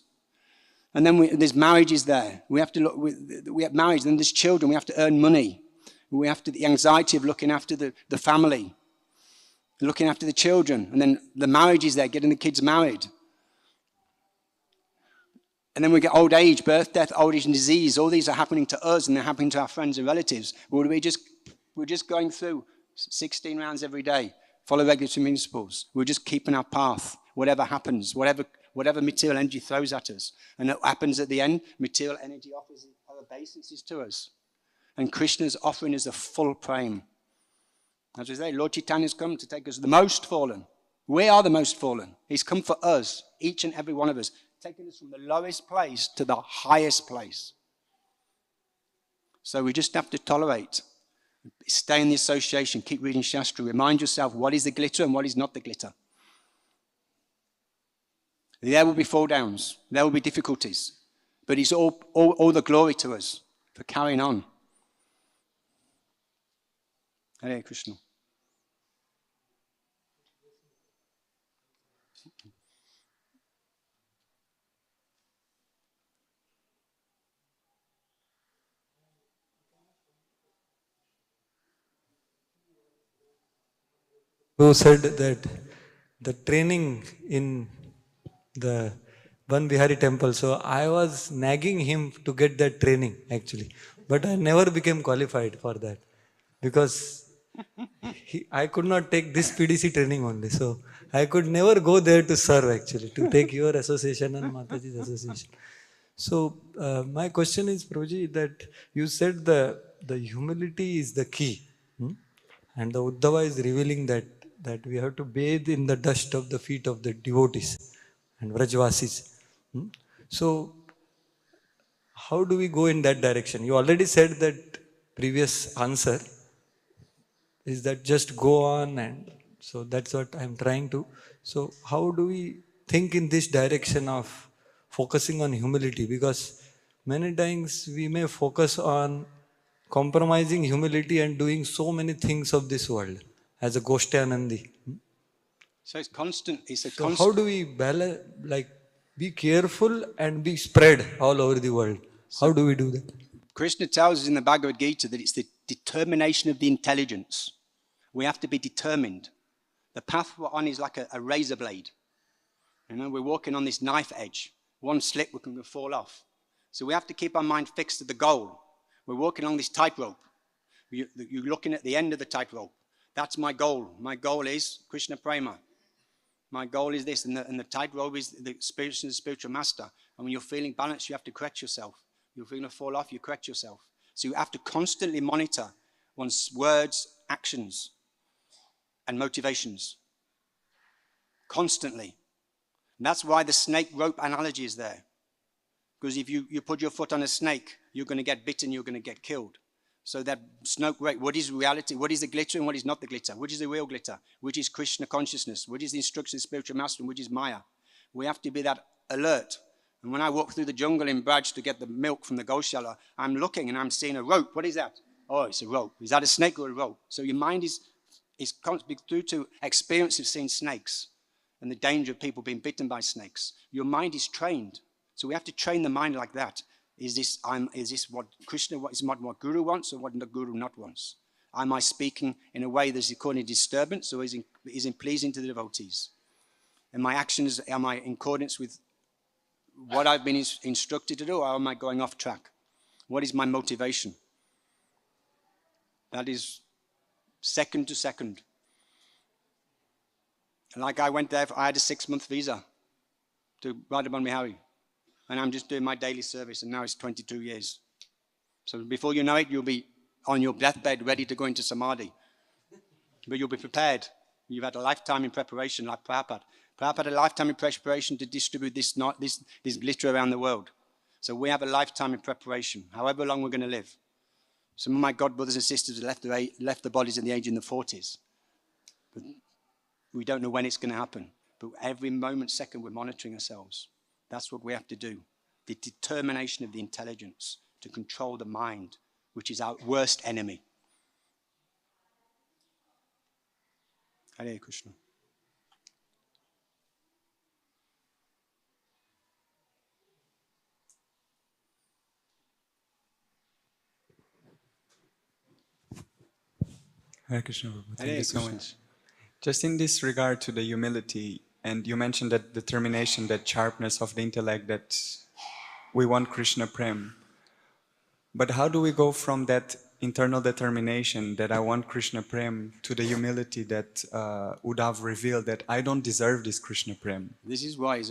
Speaker 1: And then there's marriages there. We have to look, we have marriage, then there's children. We have to earn money. We have the anxiety of looking after the family, looking after the children. And then the marriage is there, getting the kids married. And then we get old age, birth, death, old age and disease. All these are happening to us and they're happening to our friends and relatives. We're just going through 16 rounds every day. Follow regulatory principles. We're just keeping our path. Whatever happens, whatever material energy throws at us. And what happens at the end, material energy offers obeisances to us. And Krishna's offering us a full prem. As we say, Lord Chaitanya's come to take us the most fallen. We are the most fallen. He's come for us, each and every one of us, taking us from the lowest place to the highest place. So we just have to tolerate. Stay in the association, keep reading Shastra, remind yourself what is the glitter and what is not the glitter. There will be fall downs, there will be difficulties, but it's all the glory to us for carrying on. Hare Krishna.
Speaker 4: Who said that the training in the Van Bihari temple, so I was nagging him to get that training actually, but I never became qualified for that because I could not take this PDC training only, so I could never go there to serve actually, to take your association and Mataji's association. So my question is, Prabhuji, that you said the humility is the key, and the Uddhava is revealing that we have to bathe in the dust of the feet of the devotees and Vrajvasis. So, how do we go in that direction? You already said that previous answer is that just go on, and so that's what I'm trying to. So, how do we think in this direction of focusing on humility? Because many times we may focus on compromising humility and doing so many things of this world as a Goshtyanandi.
Speaker 1: So it's constant.
Speaker 4: So how do we balance, be careful and be spread all over the world? How do we do that?
Speaker 1: Krishna tells us in the Bhagavad Gita that it's the determination of the intelligence. We have to be determined. The path we're on is like a razor blade. We're walking on this knife edge. One slip, we can fall off. So we have to keep our mind fixed at the goal. We're walking along this tightrope. You're looking at the end of the tightrope. That's my goal. My goal is Krishna Prema. My goal is this, and the tightrope is the spiritual master. And when you're feeling balanced, you have to correct yourself. You're feeling to fall off, you correct yourself. So you have to constantly monitor one's words, actions, and motivations. Constantly. And that's why the snake rope analogy is there. Because if you put your foot on a snake, you're going to get bitten, you're going to get killed. So that snake rope, what is reality? What is the glitter and what is not the glitter? Which is the real glitter? Which is Krishna consciousness? Which is the instruction of the spiritual master? And which is Maya? We have to be that alert. And when I walk through the jungle in Braj to get the milk from the Goshala, I'm looking and I'm seeing a rope. What is that? Oh, it's a rope. Is that a snake or a rope? So your mind is through to experience of seeing snakes and the danger of people being bitten by snakes. Your mind is trained. So we have to train the mind like that. Is this what Krishna, is what Guru wants or what the Guru not wants? Am I speaking in a way that's according to disturbance or is it pleasing to the devotees? And my actions, am I in accordance with what I've been instructed to do, or am I going off track? What is my motivation? That is second to second. Like I went there, I had a 6-month visa to Radhaban Bihari. And I'm just doing my daily service, and now it's 22 years. So before you know it, you'll be on your deathbed ready to go into Samadhi. But you'll be prepared. You've had a lifetime in preparation, like Prabhupada. Prabhupada had a lifetime of preparation to distribute this glitter around the world. So we have a lifetime of preparation, however long we're going to live. Some of my god brothers and sisters left the bodies at the age in the 40s. But we don't know when it's going to happen. But every moment, second, we're monitoring ourselves. That's what we have to do. The determination of the intelligence to control the mind, which is our worst enemy. Hare Krishna.
Speaker 5: Hare Krishna, Prabhu. Thank
Speaker 1: Hare
Speaker 5: you so
Speaker 1: Krishna.
Speaker 5: much. Just in this regard to the humility, and you mentioned that determination, that sharpness of the intellect, that we want Krishna Prem. But how do we go from that internal determination that I want Krishna Prem to the humility that Uddhav revealed that I don't deserve this Krishna Prem?
Speaker 1: This is why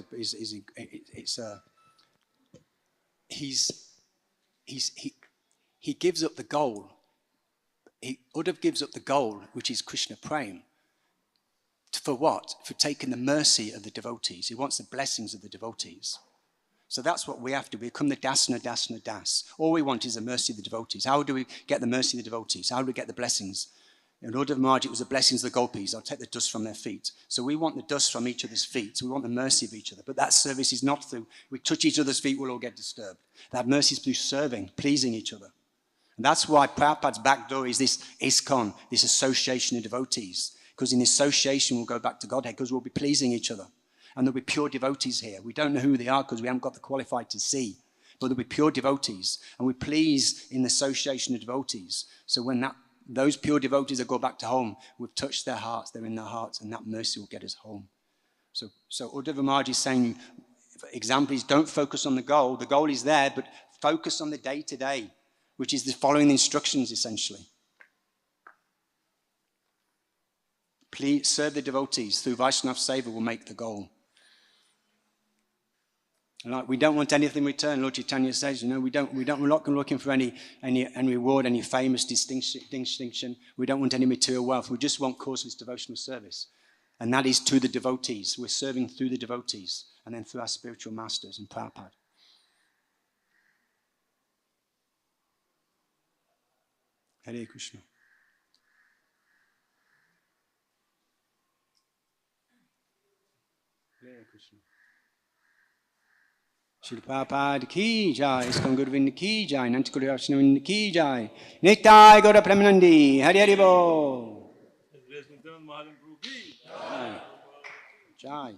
Speaker 1: he gives up the goal. Uddhav gives up the goal, which is Krishna Prem. For what? For taking the mercy of the devotees. He wants the blessings of the devotees. So that's what we have to become, the dasana, dasana, das. All we want is the mercy of the devotees. How do we get the mercy of the devotees? How do we get the blessings? In Uddhav Maharaj, it was the blessings of the gopis. I'll take the dust from their feet. So we want the dust from each other's feet. So we want the mercy of each other. But that service is not through, we touch each other's feet, we'll all get disturbed. That mercy is through serving, pleasing each other. And that's why Prabhupada's back door is this ISKCON, this association of devotees. Because in association, we'll go back to Godhead, because we'll be pleasing each other. And there'll be pure devotees here. We don't know who they are because we haven't got the qualified to see. But there'll be pure devotees. And we please in the association of devotees. So when those pure devotees that go back to home, we've touched their hearts, they're in their hearts, and that mercy will get us home. So Uddhava Maharaj is saying, for example, is don't focus on the goal. The goal is there, but focus on the day-to-day, which is the following the instructions, essentially. Please serve the devotees. Through Vaishnava Seva will make the goal. Like, we don't want anything in return. Lord Chaitanya says, we're not looking for any reward, any famous distinction. We don't want any material wealth. We just want causeless devotional service. And that is to the devotees. We're serving through the devotees and then through our spiritual masters and Prabhupada. Hare Krishna. Hare Krishna. Shri Prabhupada ki jai, ISKCON Gurvind ki jai, Nanti Guru Vaishnava ki jai, Nittai Gaura Premanandi, Hari Hari Bo. Jai.